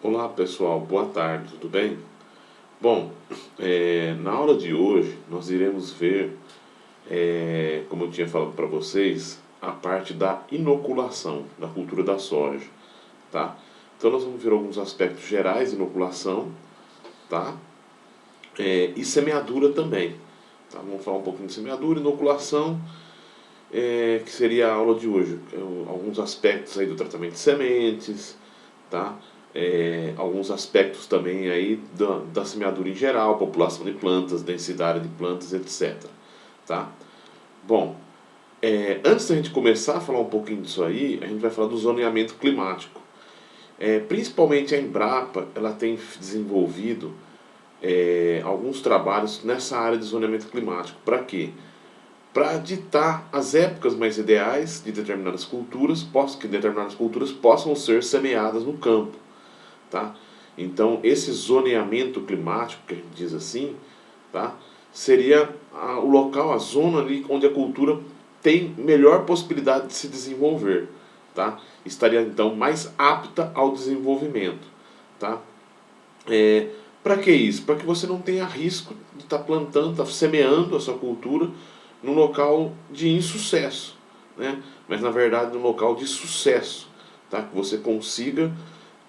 Olá pessoal, boa tarde, tudo bem? Bom, na aula de hoje nós iremos ver, como eu tinha falado para vocês, a parte da inoculação, da cultura da soja, tá? Então nós vamos ver alguns aspectos gerais de inoculação, tá? E semeadura também, tá? Vamos falar um pouquinho de semeadura, inoculação, que seria a aula de hoje. Alguns aspectos aí do tratamento de sementes, tá? Alguns aspectos também aí da semeadura em geral, população de plantas, densidade de plantas, etc. Tá? Bom, antes da gente começar a falar um pouquinho disso aí, a gente vai falar do zoneamento climático. Principalmente a Embrapa, ela tem desenvolvido alguns trabalhos nessa área de zoneamento climático. Para quê? Para ditar as épocas mais ideais de determinadas culturas, que determinadas culturas possam ser semeadas no campo. Tá? Então, esse zoneamento climático, que a gente diz assim, tá? Seria o local, a zona ali onde a cultura tem melhor possibilidade de se desenvolver. Tá? Estaria, então, mais apta ao desenvolvimento. Tá? Para que isso? Para que você não tenha risco de estar plantando, estar semeando a sua cultura num local de insucesso, né? Mas na verdade num local de sucesso, tá? Que você consiga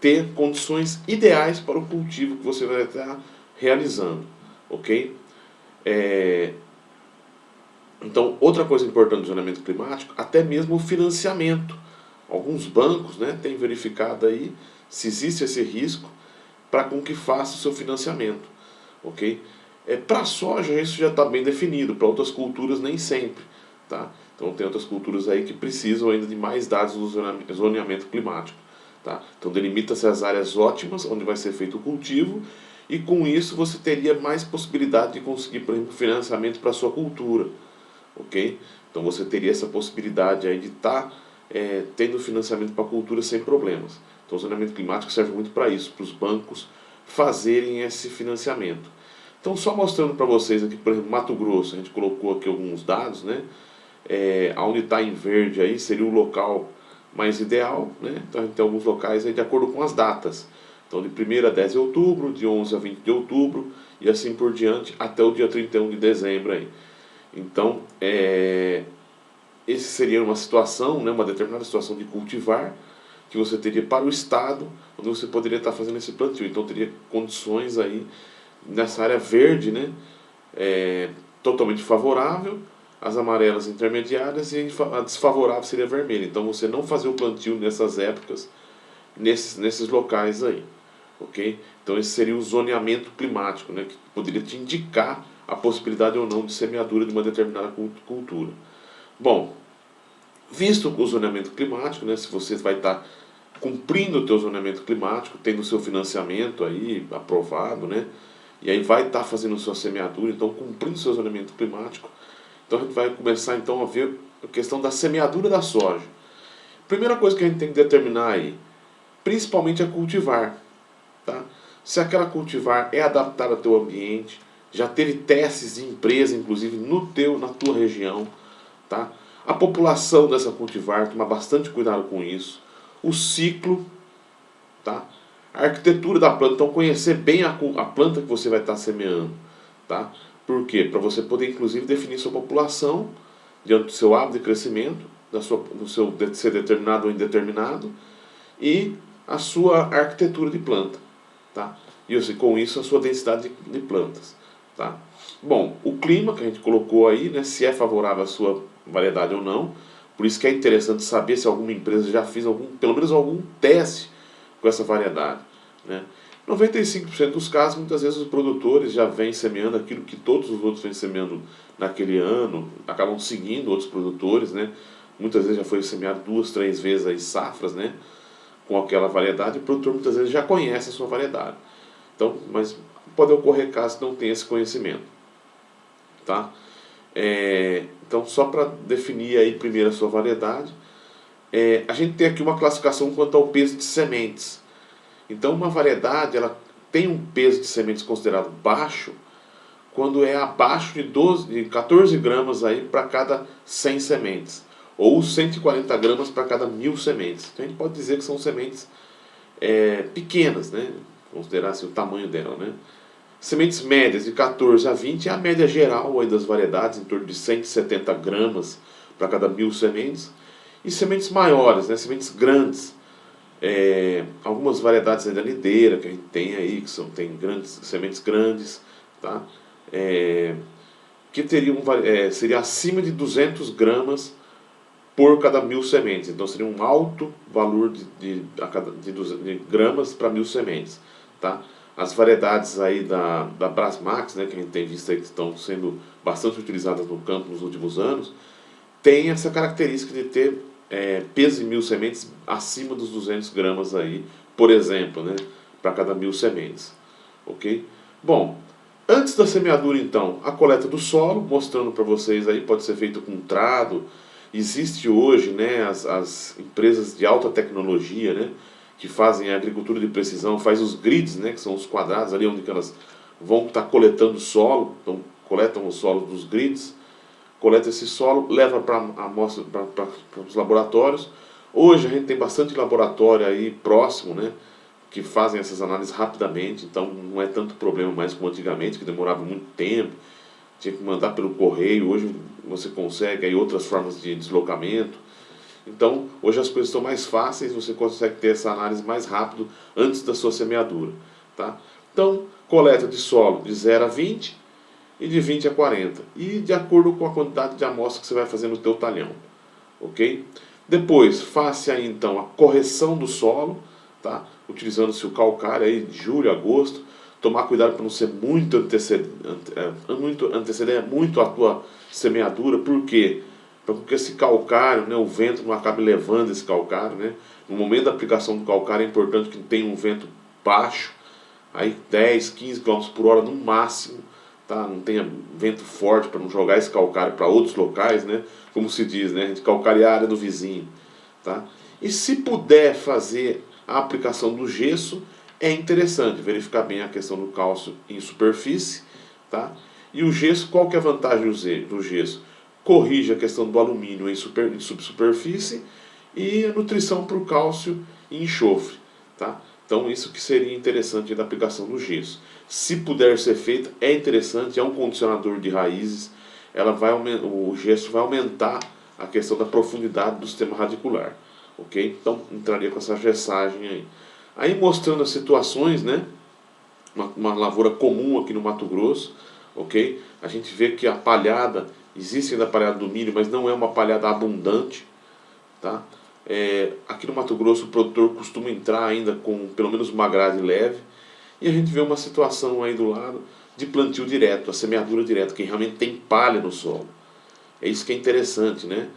ter condições ideais para o cultivo que você vai estar realizando, ok? Então, outra coisa importante do zoneamento climático, até mesmo o financiamento. Alguns bancos, né, têm verificado aí se existe esse risco para com que faça o seu financiamento, ok? Para a soja isso já está bem definido, para outras culturas nem sempre, tá? Então tem outras culturas aí que precisam ainda de mais dados do zoneamento climático, tá? Então delimita-se as áreas ótimas onde vai ser feito o cultivo e com isso você teria mais possibilidade de conseguir, por exemplo, financiamento para a sua cultura, ok? Então você teria essa possibilidade aí de estar tendo financiamento para a cultura sem problemas. Então o zoneamento climático serve muito para isso, para os bancos fazerem esse financiamento. Então só mostrando para vocês aqui, por exemplo, Mato Grosso, a gente colocou aqui alguns dados, né? Onde está em verde aí seria o local mais ideal, né? Então a gente tem alguns locais aí de acordo com as datas. Então de 1º a 10 de outubro, de 11 a 20 de outubro e assim por diante até o dia 31 de dezembro aí. Então, esse seria uma situação, né, uma determinada situação de cultivar que você teria para o estado, onde você poderia estar fazendo esse plantio. Então, teria condições aí nessa área verde, né, totalmente favorável, as amarelas intermediárias e a desfavorável seria a vermelha. Então, você não fazer o plantio nessas épocas, nesses locais aí. Ok? Então esse seria o zoneamento climático, né, que poderia te indicar a possibilidade ou não de semeadura de uma determinada cultura. Bom, visto o zoneamento climático, né, se você vai estar cumprindo o teu zoneamento climático, tendo o seu financiamento aí aprovado, né, e aí vai estar fazendo sua semeadura, então cumprindo o seu zoneamento climático, então a gente vai começar então a ver a questão da semeadura da soja. Primeira coisa que a gente tem que determinar aí, principalmente é cultivar. Tá? Se aquela cultivar é adaptada ao teu ambiente, já teve testes de empresa, inclusive na tua região, tá? A população dessa cultivar, toma bastante cuidado com isso. O ciclo, tá? A arquitetura da planta, então conhecer bem a planta que você vai estar semeando, tá? Por quê? Para você poder inclusive definir sua população diante do seu hábito de crescimento, do seu de ser determinado ou indeterminado, e a sua arquitetura de planta. Tá? E assim, com isso a sua densidade de plantas. Tá? Bom, o clima que a gente colocou aí, né, se é favorável à sua variedade ou não, por isso que é interessante saber se alguma empresa já fez pelo menos algum teste com essa variedade. Né? 95% dos casos, muitas vezes os produtores já vêm semeando aquilo que todos os outros vêm semeando naquele ano, acabam seguindo outros produtores, né? Muitas vezes já foi semeado 2, 3 vezes aí safras, né? Com aquela variedade, o produtor muitas vezes já conhece a sua variedade. Então, mas pode ocorrer casos que não tenha esse conhecimento. Tá? Então, só para definir aí primeiro a sua variedade, a gente tem aqui uma classificação quanto ao peso de sementes. Então, uma variedade ela tem um peso de sementes considerado baixo quando é abaixo de 14 gramas aí para cada 100 sementes, ou 140 gramas para cada 1000 sementes. Então a gente pode dizer que são sementes pequenas, né? Considerar assim, o tamanho dela, né? Sementes médias de 14 a 20 é a média geral aí das variedades, em torno de 170 gramas para cada 1.000 sementes. E sementes maiores, né? Sementes grandes. Algumas variedades da lideira que a gente tem aí, tem sementes grandes, tá? Que teriam, seria acima de 200 gramas por cada 1.000 sementes. Então seria um alto valor de gramas para 1.000 sementes. Tá? As variedades aí da Brasmax, né, que a gente tem visto aí que estão sendo bastante utilizadas no campo nos últimos anos, tem essa característica de ter peso de 1.000 sementes acima dos 200 gramas aí, por exemplo, né, para cada 1.000 sementes. Ok? Bom, antes da semeadura então, a coleta do solo, mostrando para vocês aí, pode ser feito com trado. Existe hoje, né, as empresas de alta tecnologia, né, que fazem a agricultura de precisão, faz os grids, né, que são os quadrados ali onde elas vão estar coletando solo, então coletam o solo dos grids, coleta esse solo, leva para amostra para os laboratórios. Hoje a gente tem bastante laboratório aí próximo, né, que fazem essas análises rapidamente, então não é tanto problema mais como antigamente, que demorava muito tempo, tinha que mandar pelo correio. Hoje você consegue aí outras formas de deslocamento. Então, hoje as coisas estão mais fáceis, você consegue ter essa análise mais rápido antes da sua semeadura. Tá? Então, coleta de solo de 0 a 20 e de 20 a 40. E de acordo com a quantidade de amostra que você vai fazer no teu talhão. Ok? Depois, faça aí então a correção do solo, tá? Utilizando-se o calcário aí de julho a agosto. Tomar cuidado para não ser muito anteceder muito a tua semeadura. Por quê? Porque esse calcário, né, o vento não acabe levando esse calcário, né? No momento da aplicação do calcário é importante que tenha um vento baixo, aí 10, 15 km por hora no máximo, tá? Não tenha vento forte para não jogar esse calcário para outros locais, né? Como se diz, né? A gente calcaria a área do vizinho, tá? E se puder fazer a aplicação do gesso, é interessante verificar bem a questão do cálcio em superfície, tá? E o gesso, qual que é a vantagem do gesso? Corrige a questão do alumínio em subsuperfície e a nutrição para o cálcio e enxofre, tá? Então isso que seria interessante da aplicação do gesso. Se puder ser feita, é interessante, é um condicionador de raízes, o gesso vai aumentar a questão da profundidade do sistema radicular, ok? Então entraria com essa gessagem aí. Aí mostrando as situações, né? Uma lavoura comum aqui no Mato Grosso, ok? A gente vê que a palhada, existe ainda a palhada do milho, mas não é uma palhada abundante, tá? Aqui no Mato Grosso o produtor costuma entrar ainda com pelo menos uma grade leve, e a gente vê uma situação aí do lado de plantio direto, a semeadura direta, que realmente tem palha no solo. É isso que é interessante, né?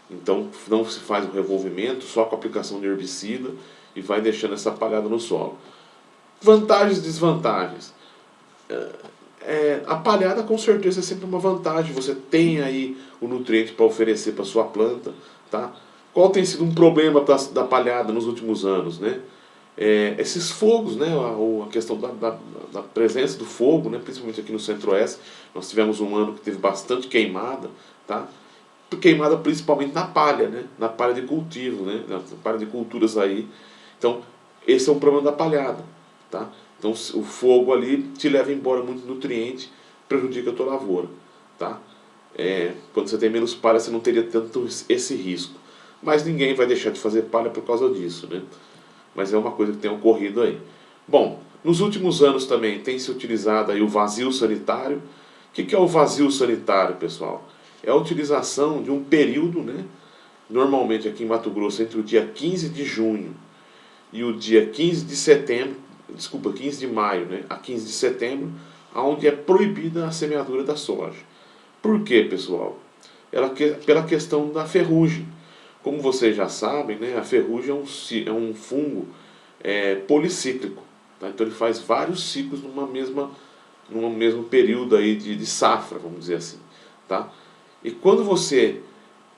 Então não se faz o revolvimento só com a aplicação de herbicida e vai deixando essa palhada no solo. Vantagens e desvantagens. A palhada com certeza é sempre uma vantagem, você tem aí o nutriente para oferecer para sua planta, tá? Qual tem sido um problema da palhada nos últimos anos, né? Esses fogos, né? A questão da presença do fogo, né? Principalmente aqui no Centro-Oeste, nós tivemos um ano que teve bastante queimada, tá? Queimada principalmente na palha, né? Na palha de cultivo, né? Na palha de culturas aí. Então, esse é o problema da palhada, tá? Então, o fogo ali te leva embora muito nutriente, prejudica a tua lavoura, tá? Quando você tem menos palha, você não teria tanto esse risco. Mas ninguém vai deixar de fazer palha por causa disso, né? Mas é uma coisa que tem ocorrido aí. Bom, nos últimos anos também tem se utilizado aí o vazio sanitário. O que é o vazio sanitário, pessoal? É a utilização de um período, né? Normalmente aqui em Mato Grosso, entre o dia 15 de junho e o dia 15 de setembro, 15 de maio, né, a 15 de setembro, onde é proibida a semeadura da soja. Por quê, pessoal? Pela questão da ferrugem. Como vocês já sabem, né, a ferrugem é um fungo policíclico. Tá? Então ele faz vários ciclos num mesmo período aí de safra, vamos dizer assim. Tá? E quando você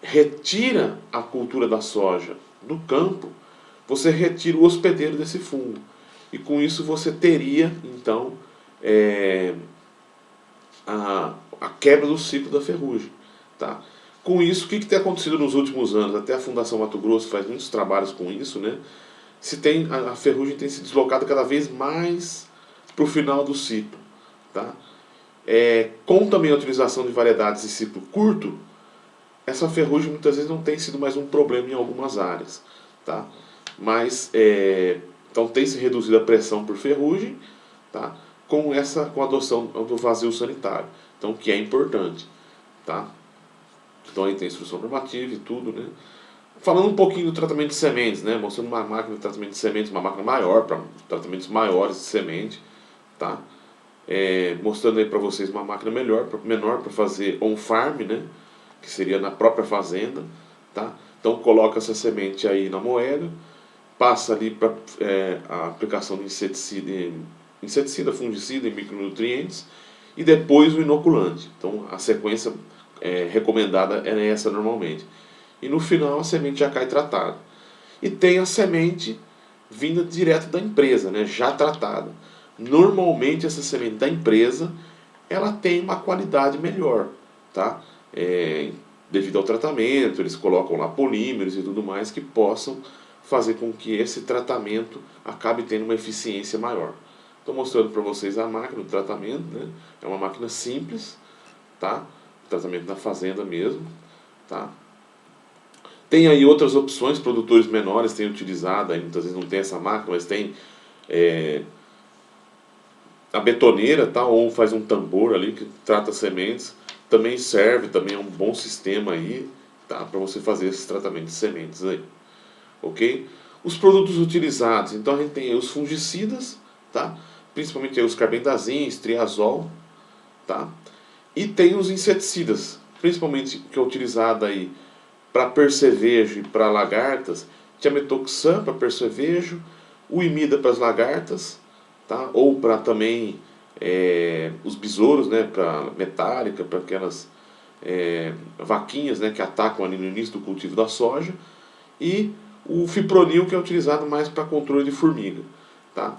retira a cultura da soja do campo, você retira o hospedeiro desse fungo. E com isso você teria, então, a quebra do ciclo da ferrugem. Tá? Com isso, o que tem acontecido nos últimos anos? Até a Fundação Mato Grosso faz muitos trabalhos com isso, né? a ferrugem tem se deslocado cada vez mais para o final do ciclo. Tá? Com também a utilização de variedades de ciclo curto, essa ferrugem muitas vezes não tem sido mais um problema em algumas áreas. Tá? Mas, então tem se reduzido a pressão por ferrugem, tá? com a adoção do vazio sanitário, então, que é importante. Tá? Então aí tem instrução normativa e tudo, né? Falando um pouquinho do tratamento de sementes, né? Mostrando uma máquina de tratamento de sementes, uma máquina maior para tratamentos maiores de semente, tá? Mostrando aí para vocês uma máquina menor para fazer on-farm, né? Que seria na própria fazenda, tá? Então coloca essa semente aí na moeda, passa ali para a aplicação de inseticida, fungicida e micronutrientes e depois o inoculante. Então a sequência recomendada é essa normalmente. E no final a semente já cai tratada. E tem a semente vinda direto da empresa, né, já tratada. Normalmente essa semente da empresa ela tem uma qualidade melhor, tá? Devido ao tratamento, eles colocam lá polímeros e tudo mais que possam fazer com que esse tratamento acabe tendo uma eficiência maior. Estou mostrando para vocês a máquina do tratamento, né? É uma máquina simples, tá? Tratamento na fazenda mesmo, tá? Tem aí outras opções, produtores menores têm utilizado, aí muitas vezes não tem essa máquina, mas tem a betoneira, tá? Ou faz um tambor ali que trata sementes, também serve, também é um bom sistema aí, tá? Para você fazer esse tratamento de sementes aí, ok? Os produtos utilizados, então a gente tem aí os fungicidas, tá? Principalmente aí os carbendazim, triazol, tá? E tem os inseticidas, principalmente que é utilizado aí para percevejo e para lagartas, tiametoxam para percevejo, o imida para as lagartas, tá? Ou para também os besouros, né? Para metálica, para aquelas vaquinhas, né? Que atacam ali no início do cultivo da soja, e o fipronil, que é utilizado mais para controle de formiga. Tá?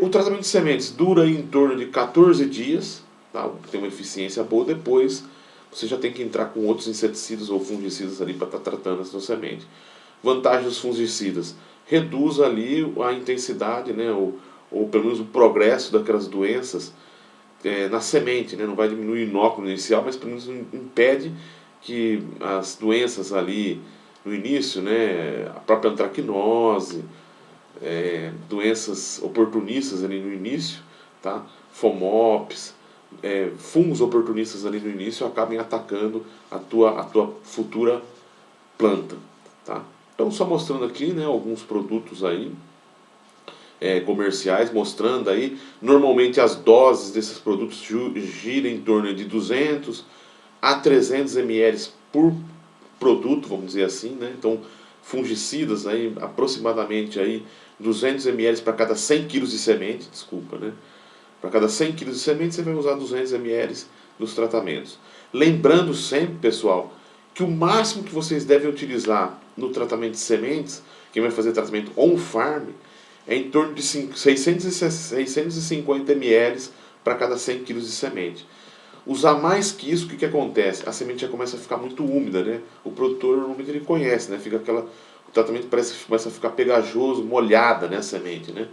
O tratamento de sementes dura em torno de 14 dias, tá? Tem uma eficiência boa. Depois você já tem que entrar com outros inseticidas ou fungicidas ali para estar tratando a sua semente. Vantagem dos fungicidas: reduz ali a intensidade, né? Ou pelo menos o progresso daquelas doenças na semente, né? Não vai diminuir o inóculo inicial, mas pelo menos impede que as doenças ali no início, né? A própria antracnose, doenças oportunistas ali no início, tá? FOMOPS, fungos oportunistas ali no início acabem atacando a tua futura planta, tá? Então só mostrando aqui, né, alguns produtos aí comerciais, mostrando aí, normalmente as doses desses produtos giram em torno de 200 a 300 ml por produto, vamos dizer assim, né? Então fungicidas aí aproximadamente aí 200 ml para cada 100 kg de semente, desculpa, né? Para cada 100 kg de semente você vai usar 200 ml nos tratamentos. Lembrando sempre, pessoal, que o máximo que vocês devem utilizar no tratamento de sementes, quem vai fazer tratamento on-farm, é em torno de 650 ml para cada 100 kg de semente. Usar mais que isso, o que acontece? A semente já começa a ficar muito úmida, né? O produtor normalmente ele conhece, né? O tratamento parece que começa a ficar pegajoso, molhada, né, a semente, né?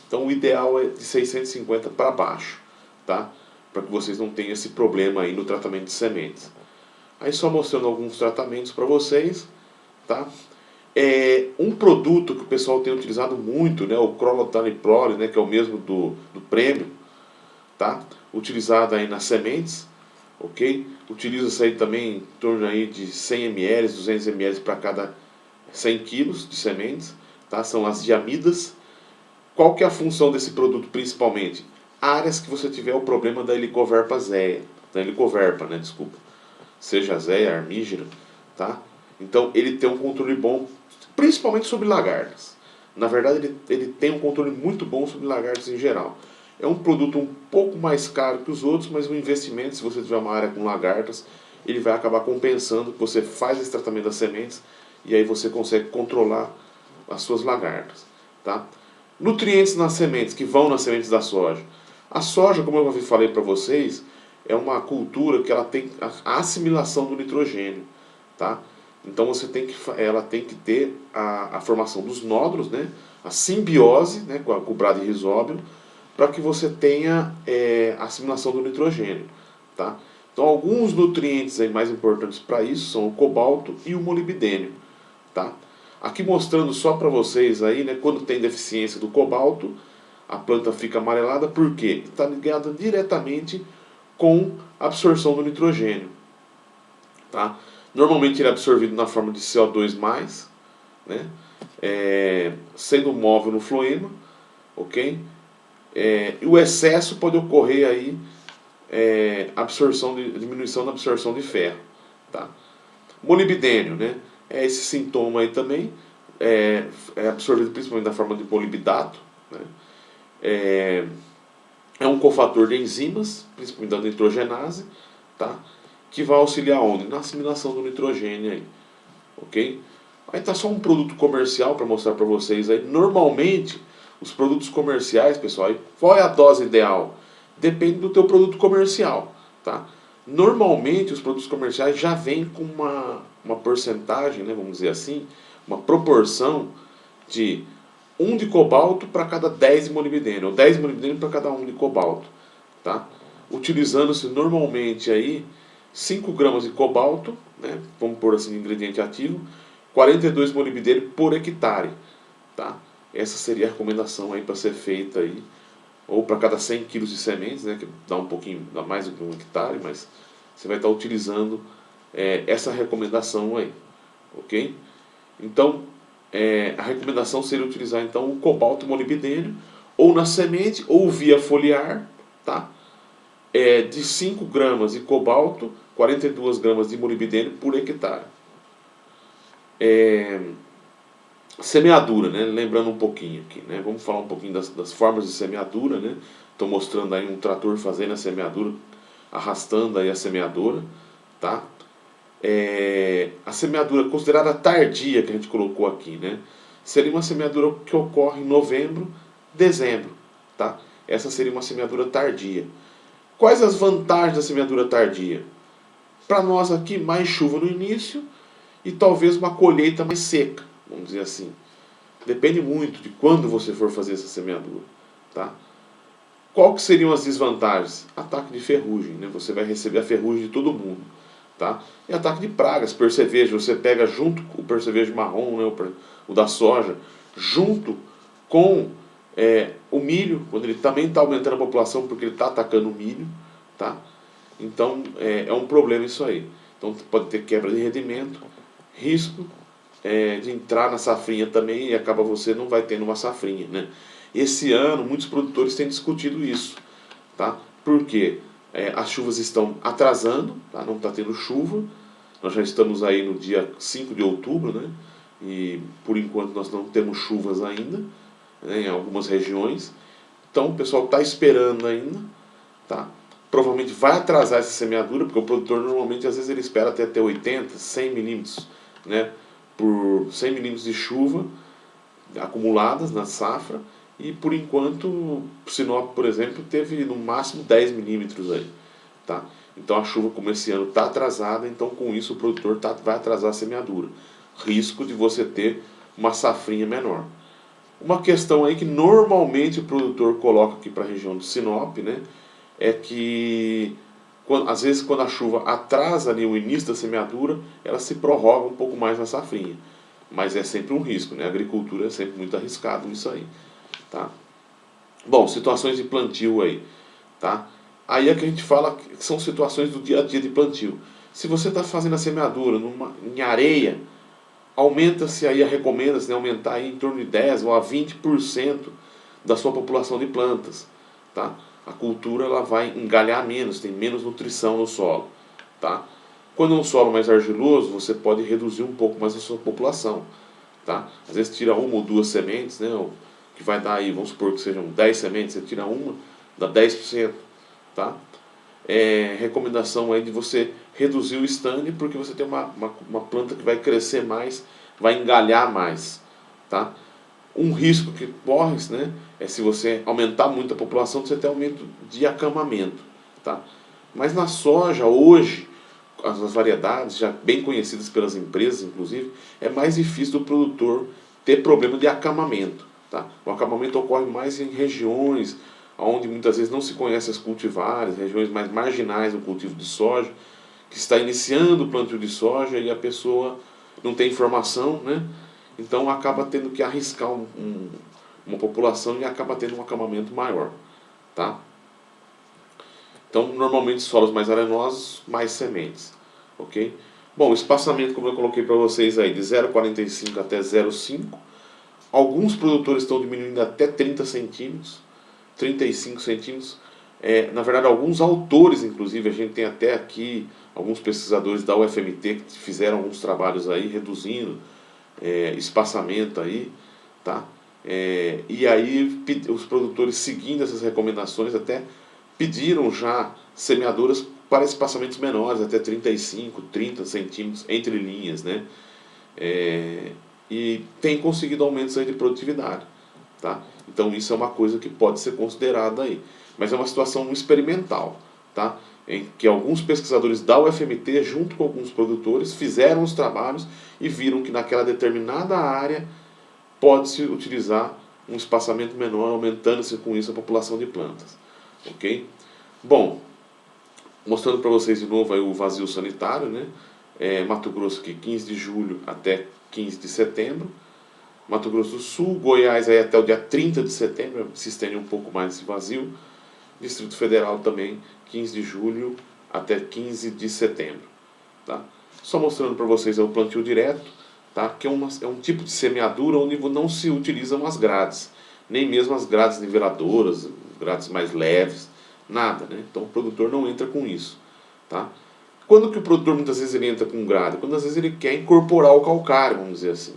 Então o ideal é de 650 para baixo, tá? Para que vocês não tenham esse problema aí no tratamento de sementes. Aí só mostrando alguns tratamentos para vocês, tá? Um produto que o pessoal tem utilizado muito, né, o clorotaniprole, né, que é o mesmo do prêmio, tá? Utilizado aí nas sementes, ok? Utiliza-se aí também em torno aí de 100 ml, 200 ml para cada 100 kg de sementes, tá? São as diamidas. Qual que é a função desse produto principalmente? Áreas que você tiver o problema da Helicoverpa zeia, né, desculpa, seja zeia, armígera, tá? Então ele tem um controle bom, principalmente sobre lagartas. Na verdade ele tem um controle muito bom sobre lagartas em geral. É um produto um pouco mais caro que os outros, mas o investimento, se você tiver uma área com lagartas, ele vai acabar compensando, que você faz esse tratamento das sementes e aí você consegue controlar as suas lagartas, tá? Nutrientes nas sementes, que vão nas sementes da soja. A soja, como eu falei para vocês, é uma cultura que ela tem a assimilação do nitrogênio, tá? Então ela tem que ter a formação dos nódulos, né? A simbiose, né, com o bradyrrizóbio, para que você tenha a assimilação do nitrogênio. Tá? Então alguns nutrientes aí mais importantes para isso são o cobalto e o molibdênio. Tá? Aqui mostrando só para vocês aí, né, quando tem deficiência do cobalto, a planta fica amarelada, por quê? Está ligada diretamente com a absorção do nitrogênio. Tá? Normalmente ele é absorvido na forma de CO2+, né? Sendo móvel no floema, ok? E o excesso pode ocorrer aí, diminuição da absorção de ferro. Tá? Molibdênio, né? É esse sintoma aí também, é absorvido principalmente na forma de molibdato, né? É um cofator de enzimas, principalmente da nitrogenase, tá? Que vai auxiliar onde? Na assimilação do nitrogênio aí, ok? Aí tá só um produto comercial para mostrar para vocês aí. Normalmente, os produtos comerciais, pessoal, qual é a dose ideal? Depende do teu produto comercial, tá? Normalmente, os produtos comerciais já vêm com uma porcentagem, né, vamos dizer assim, uma proporção de 1 de cobalto para cada 10 de molibdênio, ou 10 de molibdênio para cada 1 de cobalto, tá? Utilizando-se normalmente aí 5 gramas de cobalto, né, vamos pôr assim, ingrediente ativo, 42 molibdênio por hectare, tá? Essa seria a recomendação aí para ser feita aí, ou para cada 100 kg de sementes, né, que dá um pouquinho, dá mais do que 1 hectare, mas você vai estar utilizando essa recomendação aí, ok? Então, a recomendação seria utilizar então o cobalto molibdênio, ou na semente, ou via foliar, tá? De 5 gramas de cobalto, 42 gramas de molibdênio por hectare. Semeadura, né? Lembrando um pouquinho aqui, né? Vamos falar um pouquinho das formas de semeadura, né? Estou mostrando aí um trator fazendo a semeadura, arrastando aí a semeadura, tá? A semeadura considerada tardia que a gente colocou aqui, né? Seria uma semeadura que ocorre em novembro, dezembro, tá? Essa seria uma semeadura tardia. Quais as vantagens da semeadura tardia? Para nós aqui, mais chuva no início e talvez uma colheita mais seca, vamos dizer assim. Depende muito de quando você for fazer essa semeadura, tá? Qual que seriam as desvantagens? Ataque de ferrugem, né? Você vai receber a ferrugem de todo mundo, tá? E ataque de pragas, percevejo, você pega junto com o percevejo marrom, né, o da soja, junto com o milho, quando ele também está aumentando a população porque ele está atacando o milho, tá? Então é um problema isso aí. Então pode ter quebra de rendimento, risco de entrar na safrinha também, e acaba você não vai tendo uma safrinha, né? Esse ano muitos produtores têm discutido isso, tá? Porque as chuvas estão atrasando, tá? Não está tendo chuva, nós já estamos aí no dia 5 de outubro, né? E por enquanto nós não temos chuvas ainda, né, em algumas regiões. Então o pessoal está esperando ainda, tá? Provavelmente vai atrasar essa semeadura, porque o produtor normalmente às vezes ele espera até 80, 100 milímetros, né? Por 100 milímetros de chuva acumuladas na safra, e por enquanto o Sinop, por exemplo, teve no máximo 10 milímetros aí, tá? Então a chuva, como esse ano está atrasada, então com isso o produtor vai atrasar a semeadura. Risco de você ter uma safrinha menor. Uma questão aí que normalmente o produtor coloca aqui para a região de Sinop, né, é que às vezes quando a chuva atrasa ali o início da semeadura, ela se prorroga um pouco mais na safrinha. Mas é sempre um risco, né? A agricultura é sempre muito arriscado isso aí, tá? Bom, situações de plantio aí, tá? Aí é que a gente fala que são situações do dia a dia de plantio. Se você está fazendo a semeadura em areia, aumenta-se aí, recomenda-se, né, aumentar aí em torno de 10 ou a 20% da sua população de plantas, tá? A cultura ela vai engalhar menos, tem menos nutrição no solo, tá? Quando é um solo mais argiloso, você pode reduzir um pouco mais a sua população, tá? Às vezes tira uma ou duas sementes, né, que vai dar aí, vamos supor que sejam 10 sementes, você tira uma, dá 10%, tá? Recomendação aí de você reduzir o stand, porque você tem uma planta que vai crescer mais, vai engalhar mais, tá? Um risco que corre, né, é se você aumentar muito a população, você tem aumento de acamamento, tá? Mas na soja hoje, as variedades já bem conhecidas pelas empresas, inclusive, é mais difícil do produtor ter problema de acamamento. Tá? O acamamento ocorre mais em regiões onde muitas vezes não se conhece as cultivares, regiões mais marginais do cultivo de soja, que está iniciando o plantio de soja e a pessoa não tem informação, né? Então acaba tendo que arriscar uma população e acaba tendo um acamamento maior. Tá? Então, normalmente, solos mais arenosos, mais sementes. Ok? Bom, o espaçamento, como eu coloquei para vocês aí, de 0,45 até 0,5. Alguns produtores estão diminuindo até 30 centímetros, 35 centímetros. Na verdade, alguns autores, inclusive, a gente tem até aqui alguns pesquisadores da UFMT que fizeram alguns trabalhos aí, reduzindo espaçamento aí, tá? E aí os produtores, seguindo essas recomendações, até pediram já semeadoras para espaçamentos menores, até 35, 30 centímetros entre linhas, né? E tem conseguido aumentos aí de produtividade, tá? Então isso é uma coisa que pode ser considerada aí, mas é uma situação experimental, tá? Em que alguns pesquisadores da UFMT, junto com alguns produtores, fizeram os trabalhos e viram que naquela determinada área pode-se utilizar um espaçamento menor, aumentando-se com isso a população de plantas, ok? Bom, mostrando para vocês de novo aí o vazio sanitário, né? Mato Grosso aqui, 15 de julho até 15 de setembro. Mato Grosso do Sul, Goiás aí até o dia 30 de setembro, se estende um pouco mais esse vazio. Distrito Federal também, 15 de julho até 15 de setembro. Tá? Só mostrando para vocês o plantio direto, tá? Que é um tipo de semeadura onde não se utilizam as grades, nem mesmo as grades niveladoras, grades mais leves, nada, né? Então o produtor não entra com isso. Tá? Quando que o produtor muitas vezes ele entra com grade? Quando às vezes ele quer incorporar o calcário, vamos dizer assim.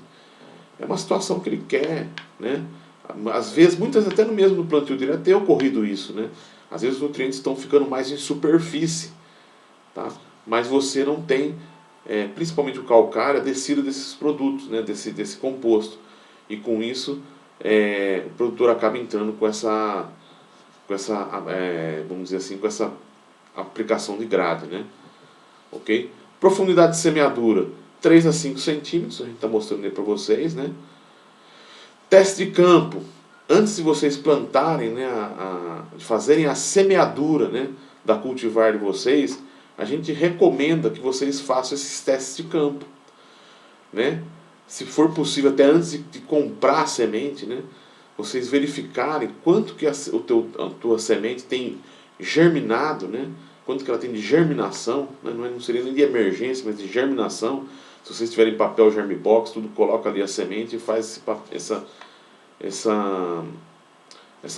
É uma situação que ele quer, né? Às vezes, muitas até no mesmo plantio direto tem ocorrido isso, né? Às vezes os nutrientes estão ficando mais em superfície, tá? Mas você não tem, principalmente o calcário, a descida desses produtos, né? desse composto. E com isso, o produtor acaba entrando com essa vamos dizer assim, com essa aplicação de grade, né? Ok? Profundidade de semeadura, 3 a 5 centímetros, a gente está mostrando aí para vocês, né? Teste de campo, antes de vocês plantarem, né, de fazerem a semeadura, né, da cultivar de vocês, a gente recomenda que vocês façam esses testes de campo, né? Se for possível, até antes de comprar a semente, né, vocês verificarem quanto que a tua semente tem germinado, né? Quanto que ela tem de germinação, né? Não seria nem de emergência, mas de germinação. Se vocês tiverem papel Germibox, tudo, coloca ali a semente e faz essa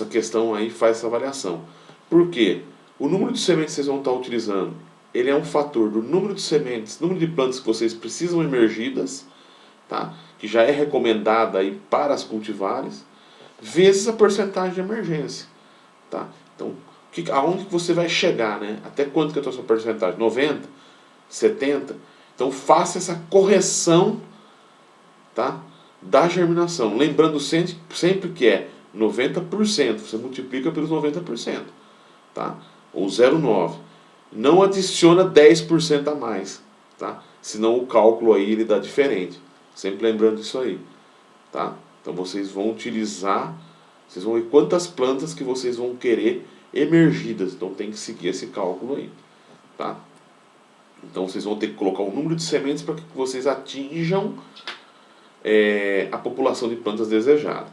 questão aí, faz essa avaliação. Por quê? O número de sementes que vocês vão estar utilizando, ele é um fator do número de sementes, número de plantas que vocês precisam emergidas, tá? Que já é recomendada aí para as cultivares, vezes a porcentagem de emergência, tá? Então, aonde que você vai chegar, né? Até quanto que é a sua porcentagem? 90? 70? Então faça essa correção, tá? Da germinação. Lembrando sempre que é 90%, você multiplica pelos 90%, tá? Ou 0,9. Não adiciona 10% a mais, tá? Senão o cálculo aí ele dá diferente. Sempre lembrando isso aí, tá? Então vocês vão utilizar, vocês vão ver quantas plantas que vocês vão querer emergidas. Então tem que seguir esse cálculo aí, tá? Então vocês vão ter que colocar o número de sementes para que vocês atinjam a população de plantas desejada,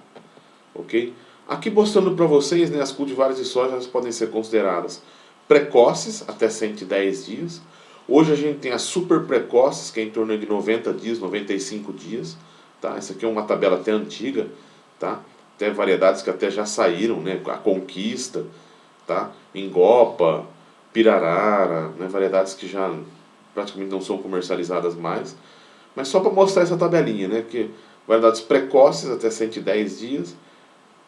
ok? Aqui mostrando para vocês, né, as cultivares de soja podem ser consideradas precoces, até 110 dias. Hoje a gente tem as super precoces, que é em torno de 90 dias, 95 dias. Tá? Essa aqui é uma tabela até antiga, tá? Até variedades que até já saíram, né? A Conquista, tá? Engopa, Pirarara, né? Variedades que já praticamente não são comercializadas mais. Mas só para mostrar essa tabelinha, né? Que variedades precoces até 110 dias,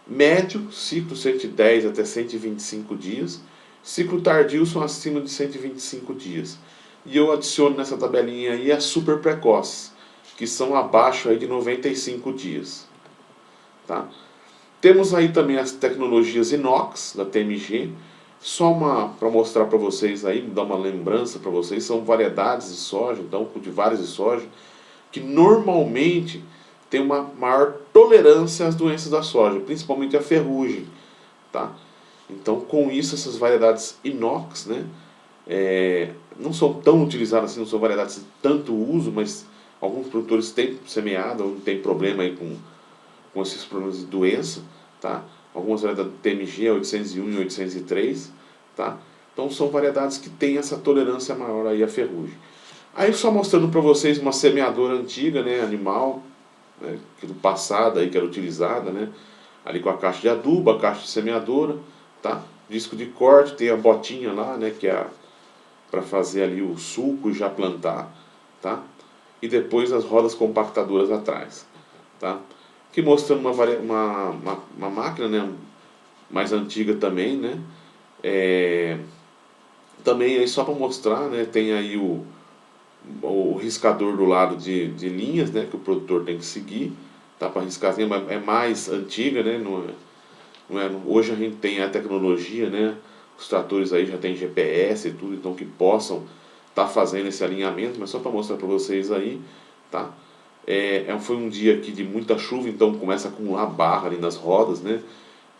médio, ciclo 110 até 125 dias, ciclo tardio são acima de 125 dias. E eu adiciono nessa tabelinha aí as super precoces, que são abaixo aí de 95 dias. Tá? Temos aí também as tecnologias inox, da TMG, Só para mostrar para vocês aí, dar uma lembrança para vocês, são variedades de soja, então cultivares de soja, que normalmente tem uma maior tolerância às doenças da soja, principalmente a ferrugem, tá? Então, com isso, essas variedades inox, né, não são tão utilizadas assim, não são variedades de tanto uso, mas alguns produtores têm semeado, ou têm problema aí com esses problemas de doença, tá? Algumas variedades TMG 801 e 803, tá? Então são variedades que têm essa tolerância maior aí à ferrugem. Aí só mostrando para vocês uma semeadora antiga, né, animal, né, que do passado aí que era utilizada, né, ali com a caixa de adubo, a caixa de semeadora, tá? Disco de corte, tem a botinha lá, né, que é para fazer ali o sulco e já plantar, tá? E depois as rodas compactadoras atrás, tá? Aqui mostrando uma máquina, né, mais antiga também, né? Também aí só para mostrar, né, tem aí o riscador do lado de linhas, né, que o produtor tem que seguir, tá, para riscarzinha, mas é mais antiga, né, hoje a gente tem a tecnologia, né, os tratores aí já tem GPS e tudo, então que possam estar fazendo esse alinhamento, mas só para mostrar para vocês aí, tá? Foi um dia aqui de muita chuva, então começa a acumular barra ali nas rodas, né?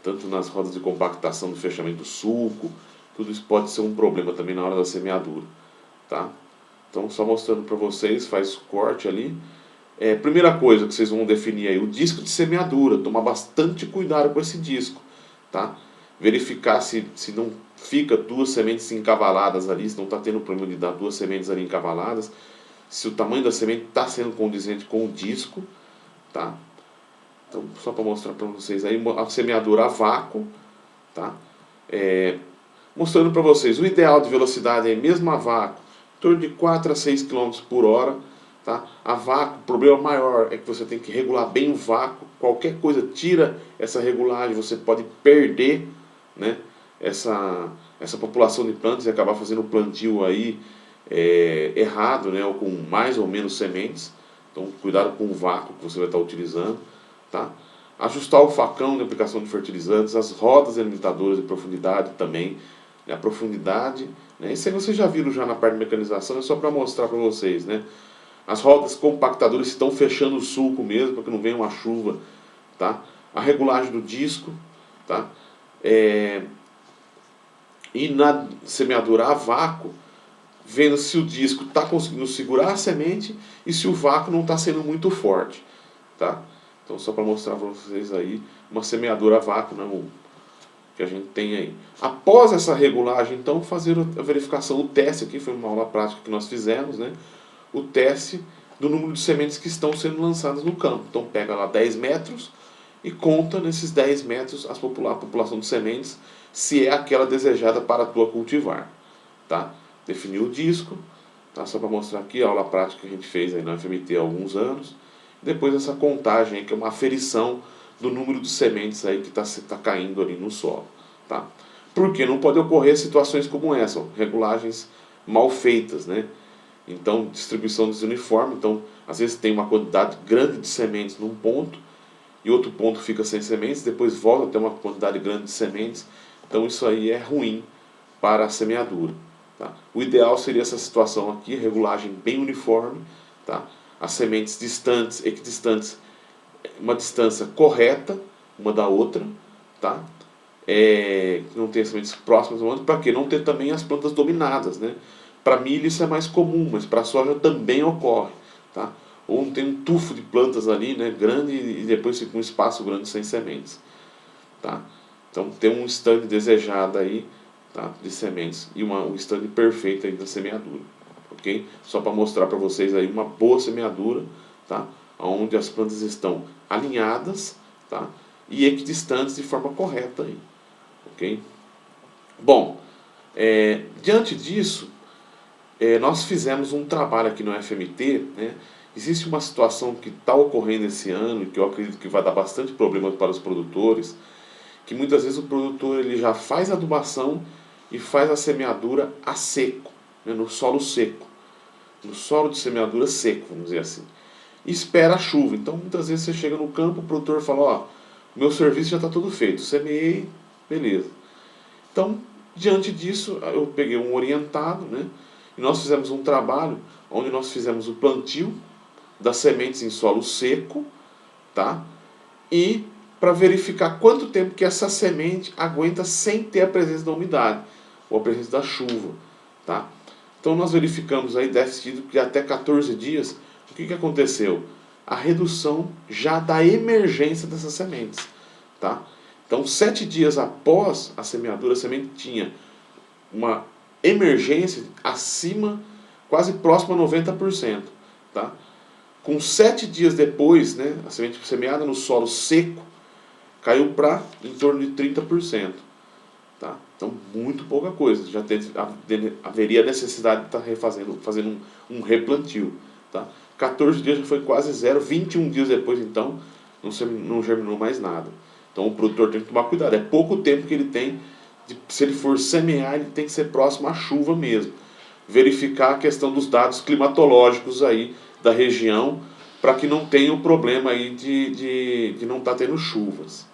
Tanto nas rodas de compactação do fechamento do sulco, tudo isso pode ser um problema também na hora da semeadura, tá? Então só mostrando para vocês, faz o corte ali. Primeira coisa que vocês vão definir aí, o disco de semeadura, tomar bastante cuidado com esse disco, tá? Verificar se não fica duas sementes encavaladas ali, se não está tendo problema de dar duas sementes ali encavaladas, se o tamanho da semente está sendo condizente com o disco, tá? Então, só para mostrar para vocês aí, a semeadura a vácuo, tá? Mostrando para vocês, o ideal de velocidade é mesmo a vácuo, em torno de 4 a 6 km por hora, tá? A vácuo, o problema maior é que você tem que regular bem o vácuo, qualquer coisa tira essa regulagem, você pode perder, né, essa população de plantas e acabar fazendo o plantio aí errado, né, ou com mais ou menos sementes. Então cuidado com o vácuo que você vai estar utilizando, tá? Ajustar o facão de aplicação de fertilizantes, as rodas delimitadoras de profundidade também, né, a profundidade, né, isso aí vocês já viram já na parte de mecanização, é só para mostrar para vocês, né? As rodas compactadoras estão fechando o sulco mesmo, para que não venha uma chuva, tá? A regulagem do disco, tá? E na semeadura a vácuo, vendo se o disco está conseguindo segurar a semente e se o vácuo não está sendo muito forte, tá? Então só para mostrar para vocês aí uma semeadura a vácuo, né, que a gente tem aí. Após essa regulagem, então fazer a verificação, o teste aqui, foi uma aula prática que nós fizemos, né? O teste do número de sementes que estão sendo lançadas no campo. Então pega lá 10 metros e conta nesses 10 metros a população de sementes, se é aquela desejada para a tua cultivar, tá? Definir o disco, tá? Só para mostrar aqui a aula prática que a gente fez aí na FMT há alguns anos. Depois essa contagem aí, que é uma aferição do número de sementes aí que tá caindo ali no solo, tá? Porque não pode ocorrer situações como essa, regulagens mal feitas, né? Então, distribuição desuniforme, então às vezes tem uma quantidade grande de sementes num ponto e outro ponto fica sem sementes, depois volta a ter uma quantidade grande de sementes, então isso aí é ruim para a semeadura, tá? O ideal seria essa situação aqui, regulagem bem uniforme, tá? As sementes distantes, equidistantes, uma distância correta uma da outra, tá? Não ter sementes próximas uma outra, para que não ter também as plantas dominadas, né? Para milho isso é mais comum, mas para soja também ocorre, tá? Ou não tem um tufo de plantas ali, né, grande e depois fica um espaço grande sem sementes, tá? Então tem um stand desejado aí, tá, de sementes e um stand perfeito aí da semeadura, ok? Só para mostrar para vocês aí uma boa semeadura, tá? Onde as plantas estão alinhadas, tá? E equidistantes de forma correta aí, ok? Bom, diante disso, nós fizemos um trabalho aqui no FMT, né? Existe uma situação que está ocorrendo esse ano e que eu acredito que vai dar bastante problema para os produtores, que muitas vezes o produtor ele já faz a adubação e faz a semeadura a seco, né? No solo seco, no solo de semeadura seco, vamos dizer assim, e espera a chuva. Então muitas vezes você chega no campo, o produtor fala, ó, meu serviço já está todo feito, semeei, beleza. Então Diante disso, eu peguei um orientado, né? E nós fizemos um trabalho onde nós fizemos o plantio das sementes em solo seco, tá? E para verificar quanto tempo que essa semente aguenta sem ter a presença da umidade ou a presença da chuva, tá? Então nós verificamos aí déficit de até 14 dias. O que aconteceu? A redução já da emergência dessas sementes, tá? Então 7 dias após a semeadura, a semente tinha uma emergência acima, quase próximo a 90%, tá? Com 7 dias depois, né, a semente semeada no solo seco caiu para em torno de 30%. Tá? Então, muito pouca coisa. Já haveria necessidade de estar fazendo um replantio. Tá? 14 dias já foi quase zero. 21 dias depois, então, não germinou mais nada. Então, o produtor tem que tomar cuidado. É pouco tempo que ele tem. Se ele for semear, ele tem que ser próximo à chuva mesmo. Verificar a questão dos dados climatológicos aí da região, para que não tenha o problema aí de não estar tendo chuvas.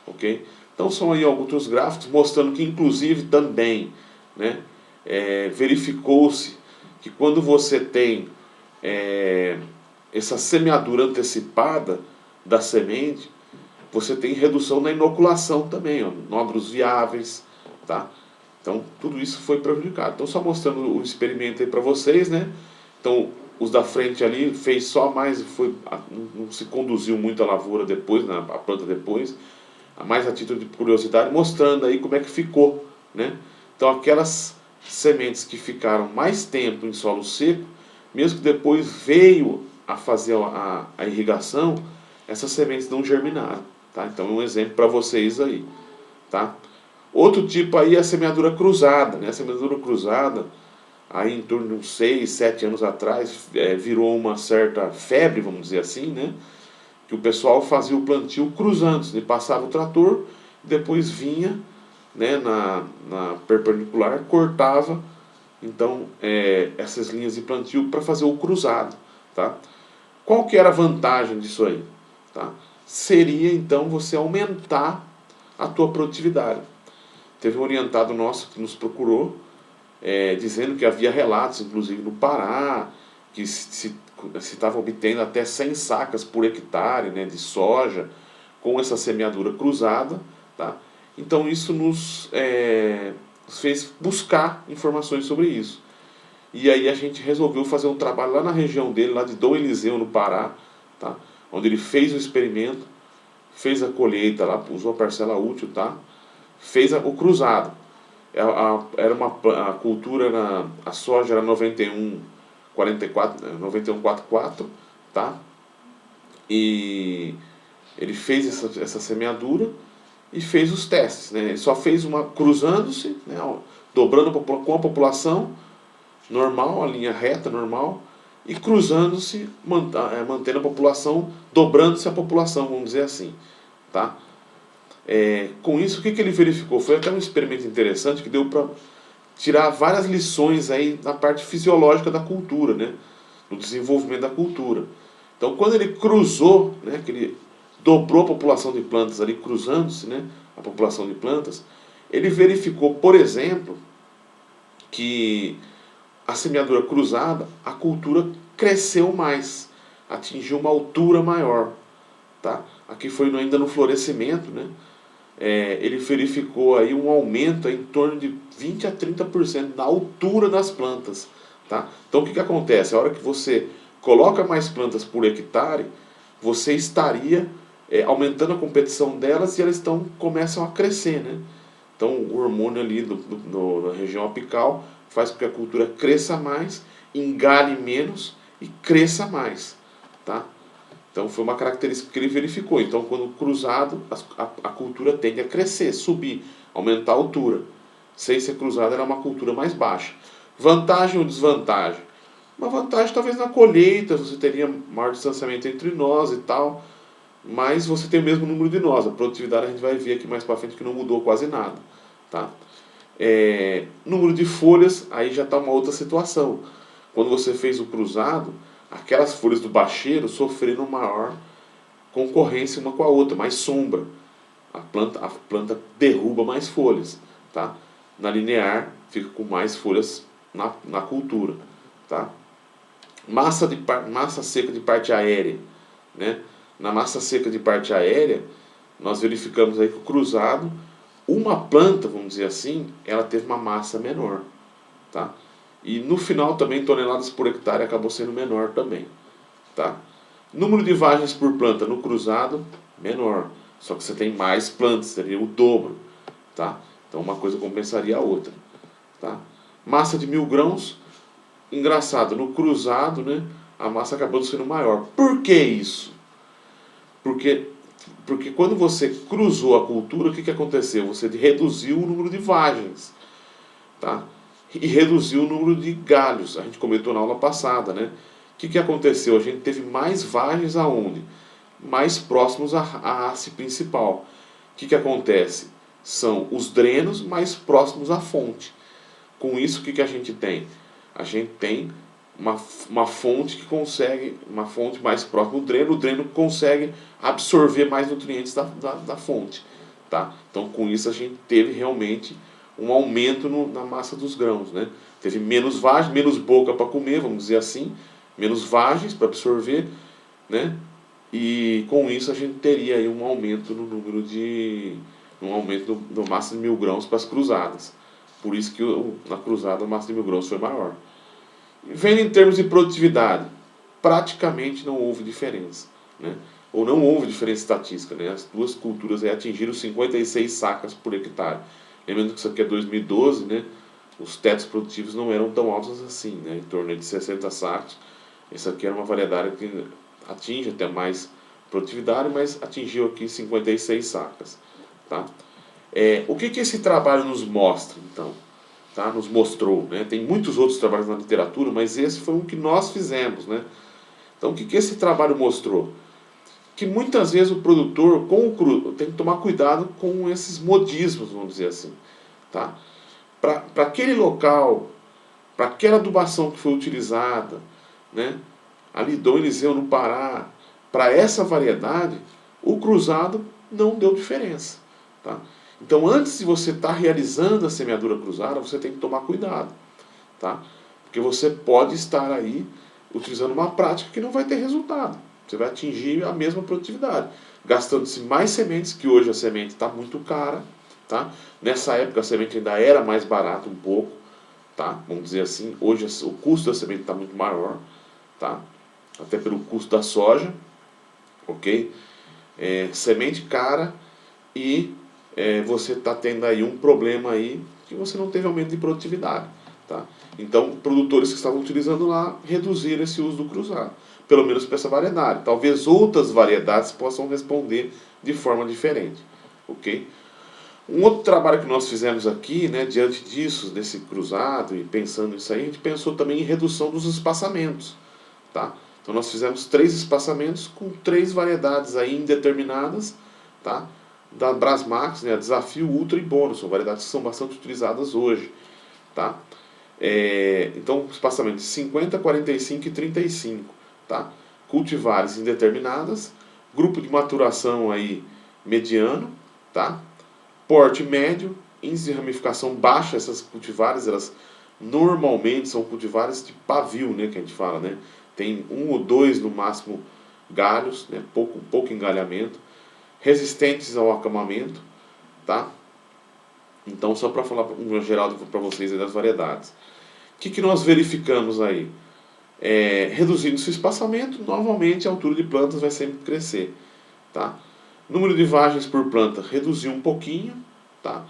Ok? Então são aí alguns gráficos mostrando que inclusive também, né, verificou-se que quando você tem essa semeadura antecipada da semente, você tem redução na inoculação também, ó, nódulos viáveis, tá? Então tudo isso foi prejudicado. Então só mostrando o experimento aí para vocês, né? Então os da frente ali fez só mais, não se conduziu muito a lavoura depois, a planta depois, mais a título de curiosidade, mostrando aí como é que ficou, né? Então aquelas sementes que ficaram mais tempo em solo seco, mesmo que depois veio a fazer a irrigação, essas sementes não germinaram, tá? Então é um exemplo para vocês aí, tá? Outro tipo aí é a semeadura cruzada, né? A semeadura cruzada, aí em torno de uns 6, 7 anos atrás, virou uma certa febre, vamos dizer assim, né? Que o pessoal fazia o plantio cruzando, ele passava o trator, depois vinha, né, na perpendicular, cortava então essas linhas de plantio para fazer o cruzado, tá? Qual que era a vantagem disso aí? Tá? Seria então você aumentar a tua produtividade. Teve um orientado nosso que nos procurou, dizendo que havia relatos, inclusive no Pará, que se estava obtendo até 100 sacas por hectare, né, de soja com essa semeadura cruzada, tá? Então isso nos fez buscar informações sobre isso. E aí a gente resolveu fazer um trabalho lá na região dele, lá de Dom Eliseu, no Pará, tá? Onde ele fez o experimento, fez a colheita lá, usou a parcela útil, tá? Fez o cruzado. Era a cultura, a soja era 91,44, tá? E ele fez essa semeadura e fez os testes, né? Ele só fez uma cruzando-se, né? Dobrando com a população normal, a linha reta normal, e cruzando-se, mantendo a população, dobrando-se a população, vamos dizer assim, tá? Com isso, o que ele verificou? Foi até um experimento interessante que deu para tirar várias lições aí na parte fisiológica da cultura, né? No desenvolvimento da cultura. Então, quando ele cruzou, né, que ele dobrou a população de plantas ali, cruzando-se, né, a população de plantas, ele verificou, por exemplo, que a semeadura cruzada, a cultura cresceu mais, atingiu uma altura maior, tá? Aqui foi ainda no florescimento, né? Ele verificou aí um aumento em torno de 20 a 30% na altura das plantas, tá? Então o que acontece? A hora que você coloca mais plantas por hectare, você estaria aumentando a competição delas e elas começam a crescer, né? Então o hormônio ali na região apical faz com que a cultura cresça mais, engale menos e cresça mais, tá? Então foi uma característica que ele verificou. Então quando cruzado, a cultura tende a crescer, subir, aumentar a altura. Sem ser cruzado era uma cultura mais baixa. Vantagem ou desvantagem? Uma vantagem talvez na colheita, você teria maior distanciamento entre nós e tal, mas você tem o mesmo número de nós. A produtividade a gente vai ver aqui mais para frente que não mudou quase nada, tá? Número de folhas, aí já está uma outra situação. Quando você fez o cruzado, aquelas folhas do bacheiro sofreram maior concorrência uma com a outra, mais sombra. A planta derruba mais folhas, tá? na linear fica com mais folhas na cultura, tá? Massa seca de parte aérea, né? Na massa seca de parte aérea, nós verificamos aí que o cruzado, uma planta, vamos dizer assim, ela teve uma massa menor, tá? E no final também toneladas por hectare acabou sendo menor também, tá? Número de vagens por planta no cruzado, menor. Só que você tem mais plantas, seria o dobro, tá? Então uma coisa compensaria a outra, tá? Massa de 1000 grãos, engraçado, no cruzado, né, a massa acabou sendo maior. Por que isso? Porque quando você cruzou a cultura, o que aconteceu? Você reduziu o número de vagens, tá? E reduziu o número de galhos. A gente comentou na aula passada, né? O que aconteceu? A gente teve mais vagens aonde? Mais próximos à haste principal. O que acontece? São os drenos mais próximos à fonte. Com isso, o que a gente tem? A gente tem uma fonte que consegue, uma fonte mais próxima do o dreno consegue absorver mais nutrientes da fonte. Tá? Então, com isso, a gente teve realmente um aumento na massa dos grãos. Né? Teve menos vagem, menos boca para comer, vamos dizer assim, menos vagens para absorver, né? E com isso a gente teria aí um aumento no número de. Um aumento do massa de 1000 grãos para as cruzadas. Por isso que na cruzada a massa de 1000 grãos foi maior. Vendo em termos de produtividade, praticamente não houve diferença, né? Ou não houve diferença estatística, né? As duas culturas aí atingiram 56 sacas por hectare. Lembrando que isso aqui é 2012, né? Os tetos produtivos não eram tão altos assim, né? Em torno de 60 sacos. Essa aqui era uma variedade que atinge até mais produtividade, mas atingiu aqui 56 sacas, tá? O que esse trabalho nos mostra, então? Tá? Nos mostrou, né? Tem muitos outros trabalhos na literatura, mas esse foi um que nós fizemos, né? Então, o que esse trabalho mostrou? Que muitas vezes o produtor tem que tomar cuidado com esses modismos, vamos dizer assim, tá? Para aquele local, para aquela adubação que foi utilizada, né? Ali Dom Eliseu no Pará, para essa variedade, o cruzado não deu diferença, tá? Então, antes de você estar realizando a semeadura cruzada, você tem que tomar cuidado, tá? Porque você pode estar aí utilizando uma prática que não vai ter resultado. Você vai atingir a mesma produtividade, gastando-se mais sementes, que hoje a semente está muito cara, tá? Nessa época a semente ainda era mais barata um pouco, tá? Vamos dizer assim, hoje o custo da semente está muito maior, tá? Até pelo custo da soja, ok? Semente cara e você está tendo aí um problema aí que você não teve aumento de produtividade, tá? Então, produtores que estavam utilizando lá reduziram esse uso do cruzado, pelo menos para essa variedade. Talvez outras variedades possam responder de forma diferente, ok? Um outro trabalho que nós fizemos aqui, né, diante disso, desse cruzado e pensando nisso aí, a gente pensou também em redução dos espaçamentos, tá? Então nós fizemos 3 espaçamentos com 3 variedades aí indeterminadas, tá? Da Brasmax, né, Desafio, Ultra e Bônus, são variedades que são bastante utilizadas hoje, tá? Então, espaçamento de 50, 45 e 35, tá? Cultivares indeterminadas, grupo de maturação aí mediano, tá? Porte médio, índice de ramificação baixa. Essas cultivares, elas normalmente são cultivares de pavio, né, que a gente fala, né? Tem 1 ou 2 no máximo galhos, né? Pouco engalhamento, resistentes ao acamamento, tá? Então, só para falar um geral para vocês aí das variedades. O que nós verificamos aí? Reduzindo esse espaçamento, novamente a altura de plantas vai sempre crescer, tá? Número de vagens por planta reduziu um pouquinho, tá?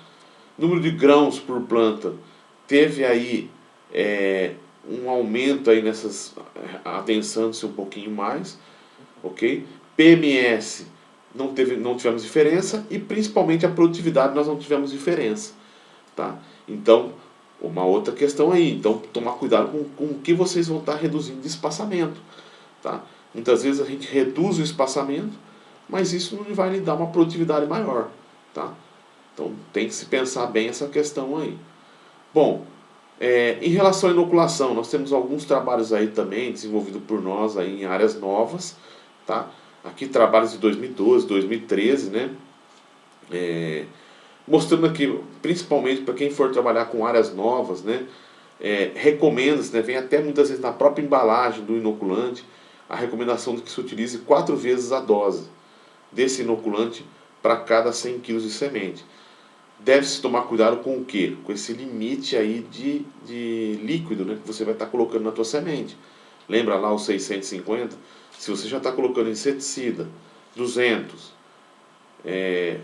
Número de grãos por planta teve aí um aumento aí nessas, adensando-se um pouquinho mais, ok? PMS não tivemos diferença e principalmente a produtividade nós não tivemos diferença, tá? Então, uma outra questão aí, então tomar cuidado com o que vocês vão estar reduzindo de espaçamento, tá? Muitas vezes a gente reduz o espaçamento, mas isso não vai lhe dar uma produtividade maior, tá? Então tem que se pensar bem essa questão aí. Bom, em relação à inoculação, nós temos alguns trabalhos aí também desenvolvidos por nós aí em áreas novas, tá? Aqui trabalhos de 2012, 2013, né? mostrando aqui, principalmente para quem for trabalhar com áreas novas, né, recomenda-se, né, vem até muitas vezes na própria embalagem do inoculante, a recomendação de que se utilize 4 vezes a dose desse inoculante para cada 100 kg de semente. Deve-se tomar cuidado com o quê? Com esse limite aí de líquido, né, que você vai estar colocando na tua semente. Lembra lá os 650? Se você já está colocando inseticida, 200,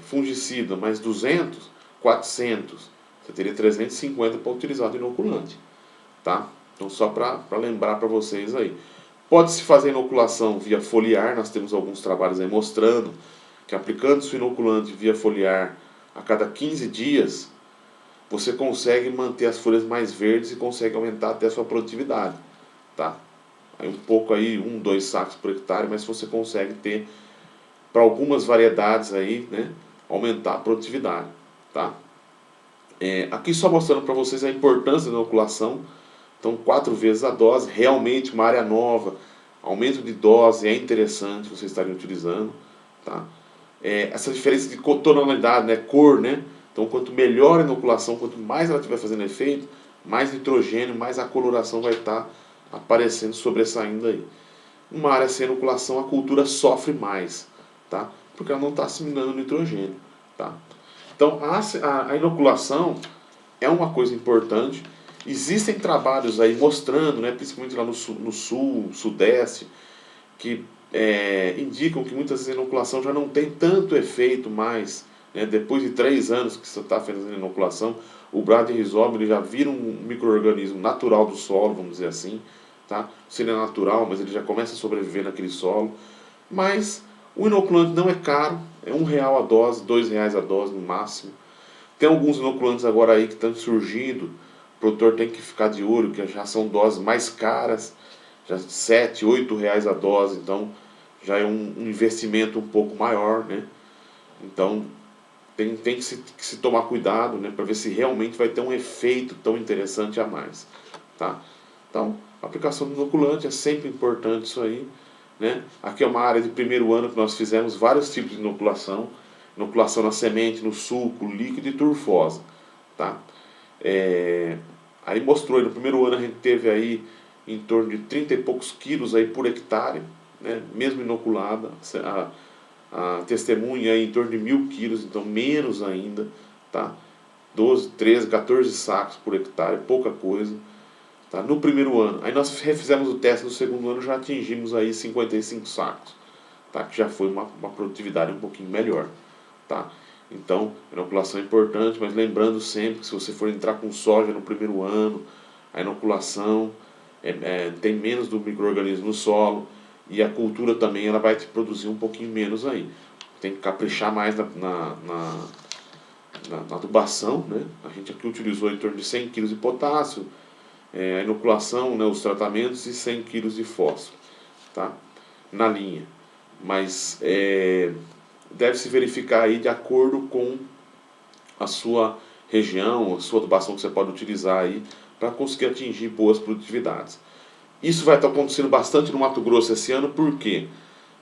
fungicida mais 200, 400, você teria 350 para utilizar do inoculante. Tá? Então só para lembrar para vocês aí. Pode-se fazer inoculação via foliar, nós temos alguns trabalhos aí mostrando que aplicando-se o inoculante via foliar a cada 15 dias, você consegue manter as folhas mais verdes e consegue aumentar até a sua produtividade. Tá? Aí um pouco aí, 1, 2 sacos por hectare, mas você consegue ter, para algumas variedades aí, né, aumentar a produtividade. Tá? Aqui só mostrando para vocês a importância da inoculação. Então 4 vezes a dose, realmente uma área nova, aumento de dose é interessante vocês estarem utilizando. Tá? Essa diferença de tonalidade, né, cor, né? Então quanto melhor a inoculação, quanto mais ela estiver fazendo efeito, mais nitrogênio, mais a coloração vai estar aparecendo, sobressaindo aí. Uma área sem inoculação, a cultura sofre mais, tá? Porque ela não está assimilando nitrogênio. Tá? Então a inoculação é uma coisa importante. Existem trabalhos aí mostrando, né, principalmente lá no sul, sudeste, que indicam que muitas vezes a inoculação já não tem tanto efeito mais, né, depois de 3 anos que você está fazendo a inoculação, o Bradyrhizoma ele já vira um micro-organismo natural do solo, vamos dizer assim. Tá? Se ele é natural, mas ele já começa a sobreviver naquele solo. Mas o inoculante não é caro, é R$1 a dose, R$2 a dose no máximo. Tem alguns inoculantes agora aí que estão surgindo, o produtor tem que ficar de olho, que já são doses mais caras, já R$7, R$8 a dose, então já é um investimento um pouco maior, né? Então tem que se tomar cuidado, né, para ver se realmente vai ter um efeito tão interessante a mais. Tá? Então, a aplicação do inoculante é sempre importante isso aí. Né? Aqui é uma área de primeiro ano que nós fizemos vários tipos de inoculação. Inoculação na semente, no suco, líquido e turfosa. Tá? Aí mostrou, no primeiro ano a gente teve aí em torno de 30 e poucos quilos aí por hectare, né? Mesmo inoculada. A testemunha aí em torno de 1.000 quilos, então menos ainda. Tá? 12, 13, 14 sacos por hectare, pouca coisa. Tá? No primeiro ano. Aí nós refizemos o teste no segundo ano, já atingimos aí 55 sacos. Tá? Que já foi uma produtividade um pouquinho melhor. Tá? Então, a inoculação é importante, mas lembrando sempre que se você for entrar com soja no primeiro ano, a inoculação tem menos do micro-organismo no solo e a cultura também ela vai te produzir um pouquinho menos aí. Tem que caprichar mais na adubação, né? A gente aqui utilizou em torno de 100 kg de potássio, a inoculação, né, os tratamentos e 100 kg de fósforo, tá? Na linha. Mas deve-se verificar aí de acordo com a sua região, a sua adubação que você pode utilizar aí para conseguir atingir boas produtividades. Isso vai estar acontecendo bastante no Mato Grosso esse ano, por quê?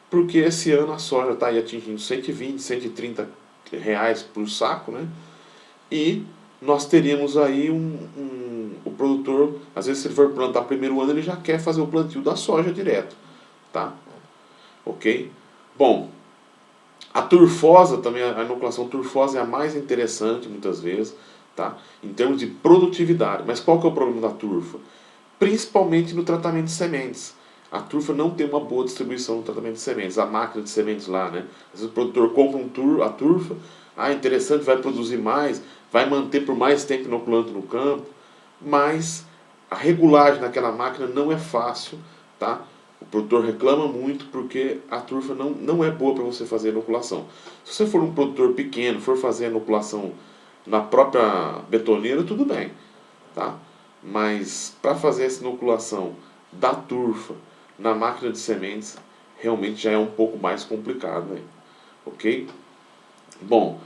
Porque esse ano a soja está aí atingindo 120, 130 reais por saco, né? E nós teríamos aí o produtor, às vezes se ele for plantar primeiro ano, ele já quer fazer o plantio da soja direto, tá? Ok? Bom, a turfosa também, a inoculação turfosa é a mais interessante muitas vezes, tá? Em termos de produtividade. Mas qual que é o problema da turfa? Principalmente no tratamento de sementes. A turfa não tem uma boa distribuição no tratamento de sementes. A máquina de sementes lá, né? Às vezes o produtor compra a turfa, interessante, vai produzir mais, vai manter por mais tempo inoculando no campo, mas a regulagem naquela máquina não é fácil, tá? O produtor reclama muito porque a turfa não é boa para você fazer a inoculação. Se você for um produtor pequeno, for fazer a inoculação na própria betoneira, tudo bem, tá? Mas para fazer essa inoculação da turfa na máquina de sementes, realmente já é um pouco mais complicado, né? Ok? Bom,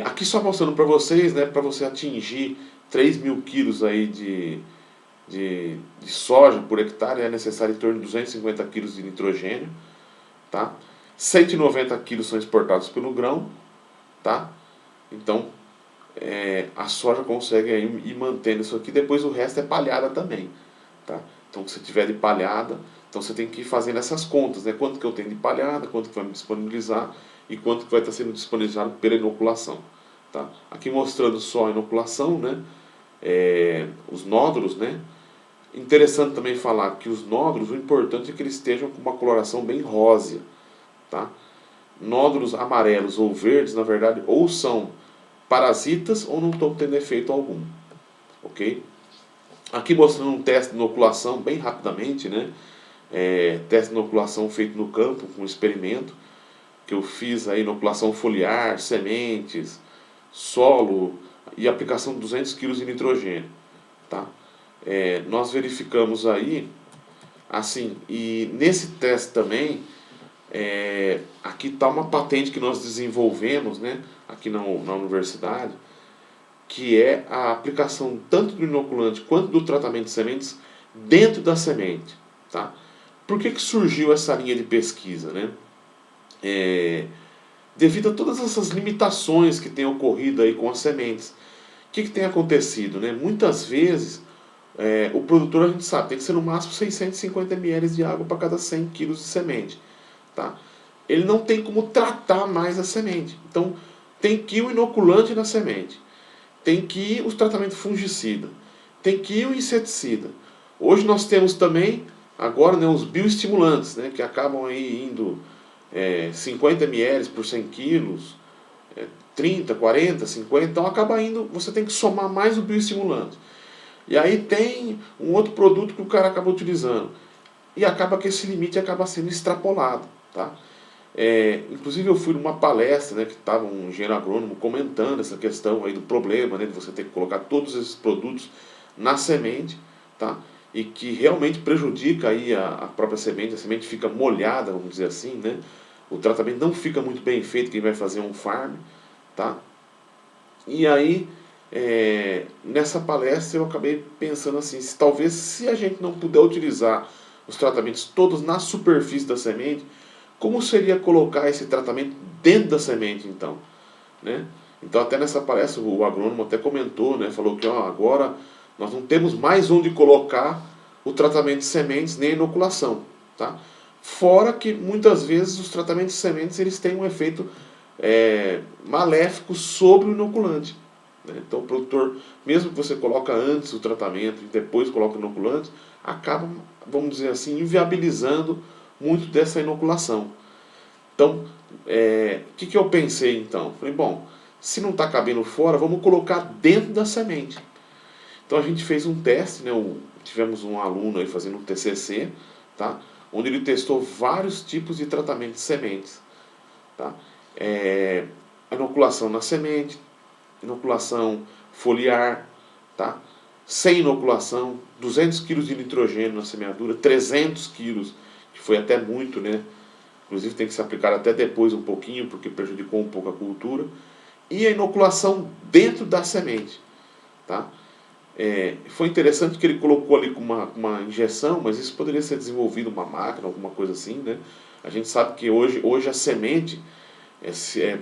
aqui só mostrando para vocês, né, para você atingir 3.000 quilos aí de soja por hectare, é necessário em torno de 250 quilos de nitrogênio, tá? 190 quilos são exportados pelo grão, tá? Então, a soja consegue aí ir mantendo isso aqui. Depois o resto é palhada também, tá? Então, se tiver de palhada, então você tem que ir fazendo essas contas, né? Quanto que eu tenho de palhada, quanto que vai me disponibilizar e quanto que vai estar sendo disponibilizado pela inoculação, tá? Aqui mostrando só a inoculação, né? Os nódulos, né? Interessante também falar que os nódulos, o importante é que eles estejam com uma coloração bem rósea, tá? Nódulos amarelos ou verdes, na verdade, ou são parasitas ou não estão tendo efeito algum, ok? Aqui mostrando um teste de inoculação bem rapidamente, né? Teste de inoculação feito no campo, com um experimento, que eu fiz a inoculação foliar, sementes, solo e aplicação de 200 kg de nitrogênio, tá? Nós verificamos aí, assim, e nesse teste também, aqui está uma patente que nós desenvolvemos, né, aqui na universidade, que é a aplicação tanto do inoculante quanto do tratamento de sementes dentro da semente, tá? Por que surgiu essa linha de pesquisa, né? Devido a todas essas limitações que têm ocorrido aí com as sementes. O que tem acontecido, né? Muitas vezes o produtor, a gente sabe, tem que ser no máximo 650 ml de água para cada 100 kg de semente, tá? Ele não tem como tratar mais a semente. Então, tem que ir o inoculante na semente. Tem que ir os tratamentos fungicida. Tem que ir o inseticida. Hoje nós temos também, agora, né, os bioestimulantes, né, que acabam aí indo 50 ml por 100 quilos, 30, 40, 50. Então acaba indo, você tem que somar mais o bioestimulante. E aí tem um outro produto que o cara acaba utilizando. E acaba que esse limite acaba sendo extrapolado, tá? Inclusive eu fui numa palestra, né, que estava um engenheiro agrônomo comentando essa questão aí do problema, né, de você ter que colocar todos esses produtos na semente, tá? E que realmente prejudica aí a própria semente, a semente fica molhada, vamos dizer assim, né? O tratamento não fica muito bem feito quem vai fazer um farm, tá? E aí, nessa palestra eu acabei pensando assim, talvez se a gente não puder utilizar os tratamentos todos na superfície da semente, como seria colocar esse tratamento dentro da semente, então? Né? Então, até nessa palestra, o agrônomo até comentou, né? Falou que agora nós não temos mais onde colocar o tratamento de sementes nem a inoculação. Tá? Fora que, muitas vezes, os tratamentos de sementes eles têm um efeito maléfico sobre o inoculante. Né? Então, o produtor, mesmo que você coloca antes o tratamento e depois coloca o inoculante, acaba, vamos dizer assim, inviabilizando muito dessa inoculação. Então, o que eu pensei então? Falei, bom, se não está cabendo fora, vamos colocar dentro da semente. Então a gente fez um teste, né? Tivemos um aluno aí fazendo um TCC, tá? Onde ele testou vários tipos de tratamento de sementes. Tá? A inoculação na semente, inoculação foliar, tá? Sem inoculação, 200 kg de nitrogênio na semeadura, 300 kg, que foi até muito, né? Inclusive tem que se aplicar até depois um pouquinho, porque prejudicou um pouco a cultura. E a inoculação dentro da semente. Tá? Foi interessante que ele colocou ali com uma injeção, mas isso poderia ser desenvolvido uma máquina, alguma coisa assim. Né? A gente sabe que hoje a semente,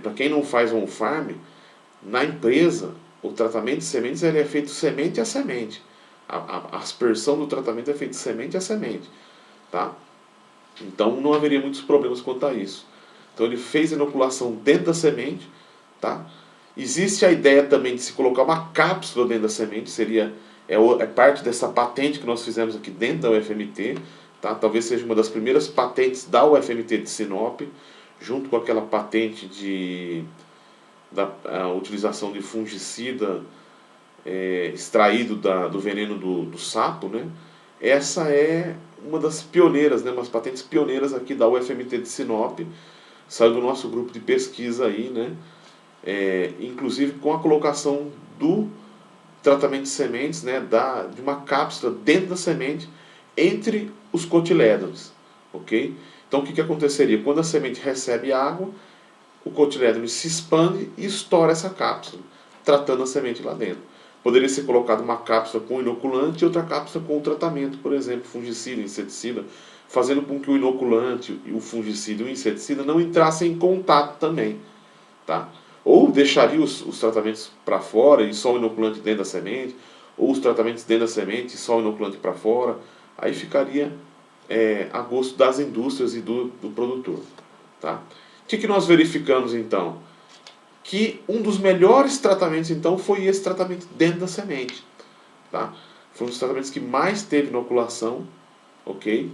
para quem não faz on farm, na empresa, o tratamento de sementes ele é feito semente a semente. A aspersão do tratamento é feito semente a semente. Tá? Então não haveria muitos problemas quanto a isso. Então ele fez a inoculação dentro da semente, tá? Existe a ideia também de se colocar uma cápsula dentro da semente, é parte dessa patente que nós fizemos aqui dentro da UFMT, tá? Talvez seja uma das primeiras patentes da UFMT de Sinop, junto com aquela patente da utilização de fungicida extraído do veneno do sapo, né? Essa é uma das pioneiras, né, umas patentes pioneiras aqui da UFMT de Sinop, saiu do nosso grupo de pesquisa aí, né, inclusive com a colocação do tratamento de sementes, né, de uma cápsula dentro da semente entre os cotilédones, ok? Então o que aconteceria? Quando a semente recebe água, o cotilédone se expande e estoura essa cápsula, tratando a semente lá dentro. Poderia ser colocado uma cápsula com inoculante e outra cápsula com tratamento, por exemplo, fungicida, inseticida, fazendo com que o inoculante, o fungicida e o inseticida não entrassem em contato também. Tá? Ou deixaria os tratamentos para fora e só o inoculante dentro da semente, ou os tratamentos dentro da semente e só o inoculante para fora. Aí ficaria a gosto das indústrias e do produtor. Tá? O que nós verificamos então? Que um dos melhores tratamentos então foi esse tratamento dentro da semente. Tá? Foi um dos tratamentos que mais teve inoculação, ok?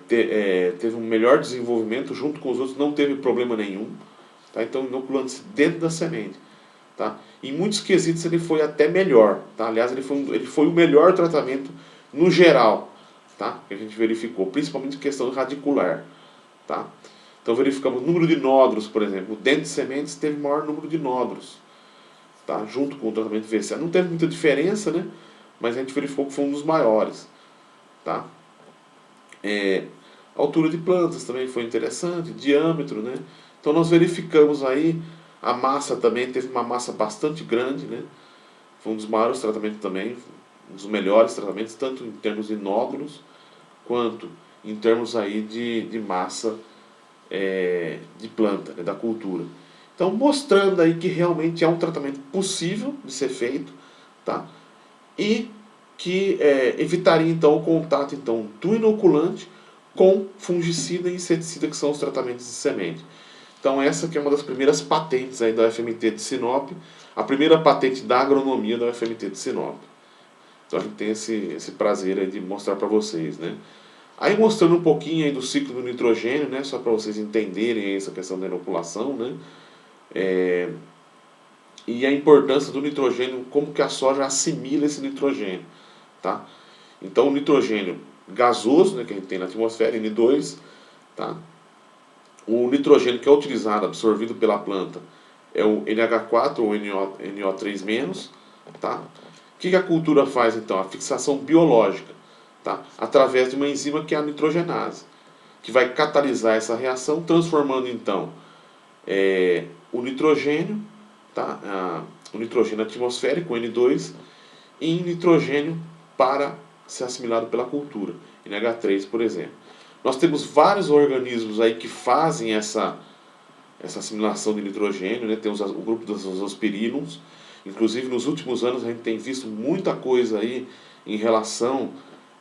Teve um melhor desenvolvimento, junto com os outros não teve problema nenhum. Tá? Então, inoculando-se dentro da semente. Tá? Em muitos quesitos ele foi até melhor. Tá? Aliás, ele foi o melhor tratamento no geral, tá? Que a gente verificou, principalmente em questão radicular. Tá? Então verificamos o número de nódulos, por exemplo. Dentro de sementes teve maior número de nódulos, tá? Junto com o tratamento VCA. Não teve muita diferença, né? Mas a gente verificou que foi um dos maiores. Tá? A altura de plantas também foi interessante, diâmetro, né? Então nós verificamos aí, a massa também teve uma massa bastante grande, né? Foi um dos maiores tratamentos também, um dos melhores tratamentos, tanto em termos de nódulos, quanto em termos aí de massa de planta, né? Da cultura. Então mostrando aí que realmente é um tratamento possível de ser feito, tá? E que evitaria então o contato então, do inoculante com fungicida e inseticida, que são os tratamentos de semente. Então essa que é uma das primeiras patentes aí da UFMT de Sinop, a primeira patente da agronomia da UFMT de Sinop. Então a gente tem esse prazer aí de mostrar para vocês, né? Aí mostrando um pouquinho aí do ciclo do nitrogênio, né? Só para vocês entenderem essa questão da inoculação, né? E a importância do nitrogênio, como que a soja assimila esse nitrogênio, tá? Então o nitrogênio gasoso, né, que a gente tem na atmosfera, N2, tá? O nitrogênio que é utilizado, absorvido pela planta, é o NH4 ou NO3-, tá? O que a cultura faz então? A fixação biológica, tá? Através de uma enzima que é a nitrogenase, que vai catalisar essa reação, transformando então o nitrogênio, tá? O nitrogênio atmosférico, o N2, em nitrogênio para ser assimilado pela cultura, NH3, por exemplo. Nós temos vários organismos aí que fazem essa assimilação de nitrogênio, né? Temos o grupo dos zospirinos. Inclusive, nos últimos anos, a gente tem visto muita coisa aí em relação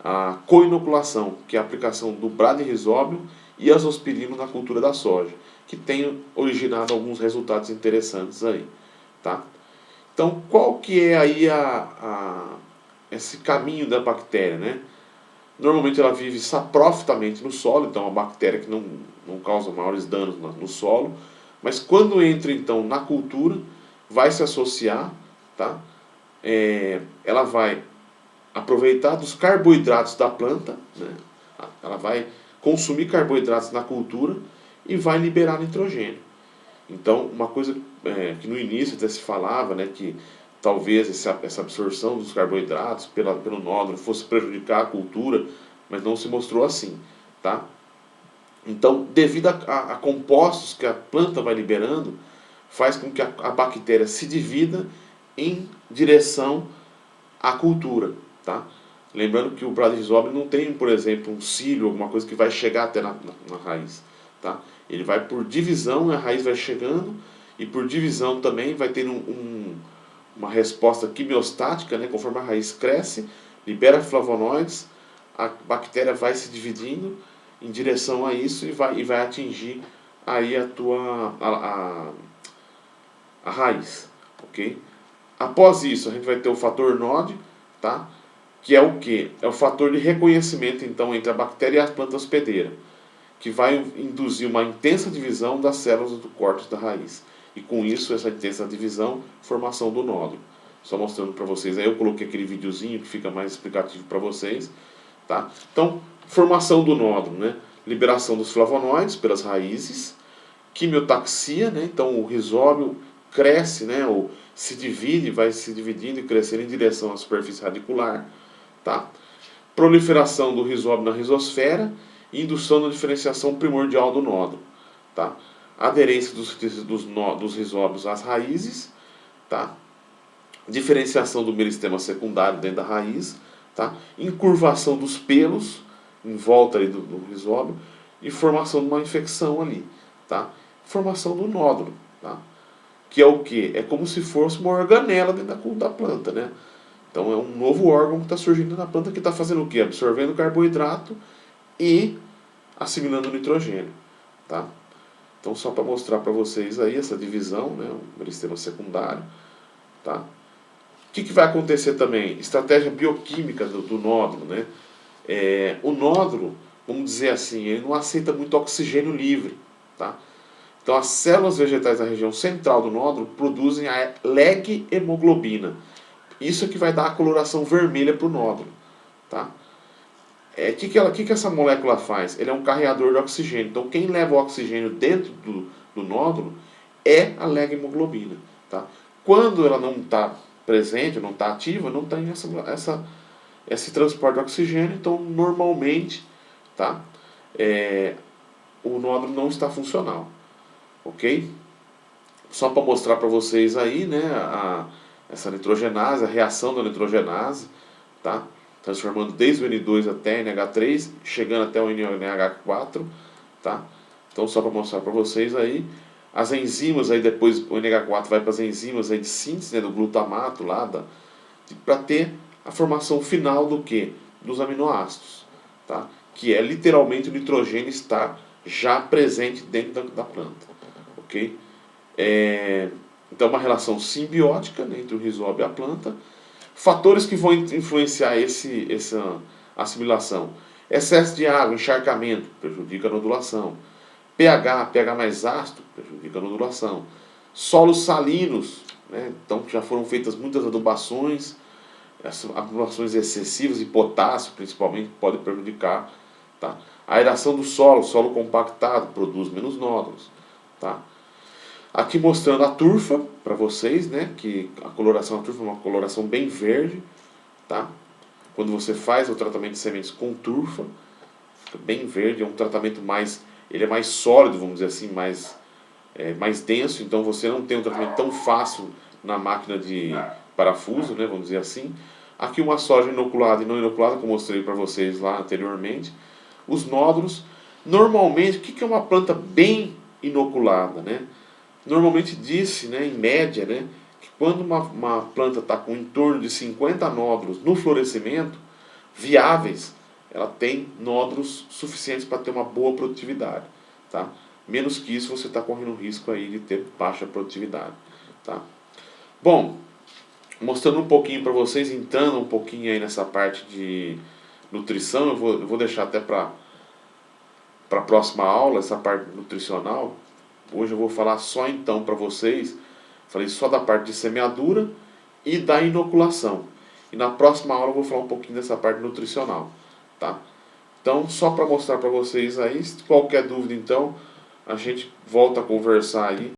à co-inoculação, que é a aplicação do bradyrhizóbio e azospirino na cultura da soja, que tem originado alguns resultados interessantes aí. Tá? Então, qual que é aí esse caminho da bactéria, né? Normalmente ela vive saprofitamente no solo, então é uma bactéria que não causa maiores danos no solo, mas quando entra então na cultura, vai se associar, tá? Ela vai aproveitar dos carboidratos da planta, né? Ela vai consumir carboidratos na cultura e vai liberar nitrogênio. Então, uma coisa que no início até se falava, né, que talvez essa absorção dos carboidratos pelo nódulo fosse prejudicar a cultura, mas não se mostrou assim, tá? Então, devido a compostos que a planta vai liberando, faz com que a bactéria se divida em direção à cultura, tá? Lembrando que o bradyrhizóbio não tem, por exemplo, um cílio, alguma coisa que vai chegar até na raiz, tá? Ele vai por divisão, a raiz vai chegando, e por divisão também vai ter uma resposta quimiostática, né? Conforme a raiz cresce, libera flavonoides, a bactéria vai se dividindo em direção a isso e vai atingir aí a raiz, ok? Após isso, a gente vai ter o fator NOD, tá? Que é o que? É o fator de reconhecimento, então, entre a bactéria e a planta hospedeira, que vai induzir uma intensa divisão das células do córtex da raiz. E com isso, essa intensa divisão, formação do nódulo. Só mostrando para vocês, aí eu coloquei aquele videozinho que fica mais explicativo para vocês. Tá? Então, formação do nódulo, né? Liberação dos flavonoides pelas raízes, quimiotaxia, né? Então o rizóbio cresce, né? Ou se divide, vai se dividindo e crescendo em direção à superfície radicular. Tá? Proliferação do rizóbio na rizosfera, indução da diferenciação primordial do nódulo, tá? Aderência dos rizóbios às raízes, tá? Diferenciação do meristema secundário dentro da raiz, tá? Encurvação dos pelos em volta ali do rizóbio e formação de uma infecção ali, tá? Formação do nódulo, tá? que é o quê? É como se fosse uma organela dentro da planta, né? Então é um novo órgão que está surgindo na planta que está fazendo o quê? Absorvendo carboidrato e assimilando nitrogênio, tá? Então só para mostrar para vocês aí essa divisão, né? O meristema secundário, tá? O que vai acontecer também? Estratégia bioquímica do nódulo, né? O nódulo, vamos dizer assim, ele não aceita muito oxigênio livre, tá? Então as células vegetais da região central do nódulo produzem a leg-hemoglobina. Isso é que vai dar a coloração vermelha para o nódulo, tá? Que essa molécula faz? Ele é um carreador de oxigênio. Então quem leva o oxigênio dentro do nódulo é a leg-hemoglobina, tá? Quando ela não está presente, não está ativa, não tem esse transporte de oxigênio, então normalmente, tá? O nódulo não está funcional, ok? Só para mostrar para vocês aí, né, essa nitrogenase, a reação da nitrogenase, tá? Transformando desde o N2 até NH3, chegando até o NH4, tá? Então só para mostrar para vocês aí, as enzimas aí depois o NH4 vai para as enzimas aí de síntese, né, do glutamato lá, para ter a formação final do que? Dos aminoácidos, tá? Que é literalmente o nitrogênio estar já presente dentro da planta, ok? Então uma relação simbiótica, né, entre o rizoma e a planta. Fatores que vão influenciar essa assimilação: excesso de água, encharcamento, prejudica a nodulação. pH mais ácido, prejudica a nodulação. Solos salinos, né? Então já foram feitas muitas adubações, as adubações excessivas de potássio principalmente podem prejudicar, tá? A aeração do solo compactado produz menos nódulos, tá? Aqui mostrando a turfa para vocês, né? Que a coloração da turfa é uma coloração bem verde, tá? Quando você faz o tratamento de sementes com turfa, fica bem verde, é um tratamento mais, ele é mais sólido, vamos dizer assim, mais denso, então você não tem um tratamento tão fácil na máquina de parafuso, né? Vamos dizer assim. Aqui uma soja inoculada e não inoculada, que eu mostrei para vocês lá anteriormente. Os nódulos, normalmente, o que é uma planta bem inoculada, né? Normalmente diz-se, né, em média, né, que quando uma planta está com em torno de 50 nódulos no florescimento, viáveis, ela tem nódulos suficientes para ter uma boa produtividade, tá? Menos que isso, você está correndo risco aí de ter baixa produtividade, tá? Bom, mostrando um pouquinho para vocês, entrando um pouquinho aí nessa parte de nutrição, eu vou deixar até para a próxima aula, essa parte nutricional. Hoje eu vou falar só então para vocês, falei só da parte de semeadura e da inoculação. E na próxima aula eu vou falar um pouquinho dessa parte nutricional, tá? Então, só para mostrar para vocês aí, se qualquer dúvida então, a gente volta a conversar aí.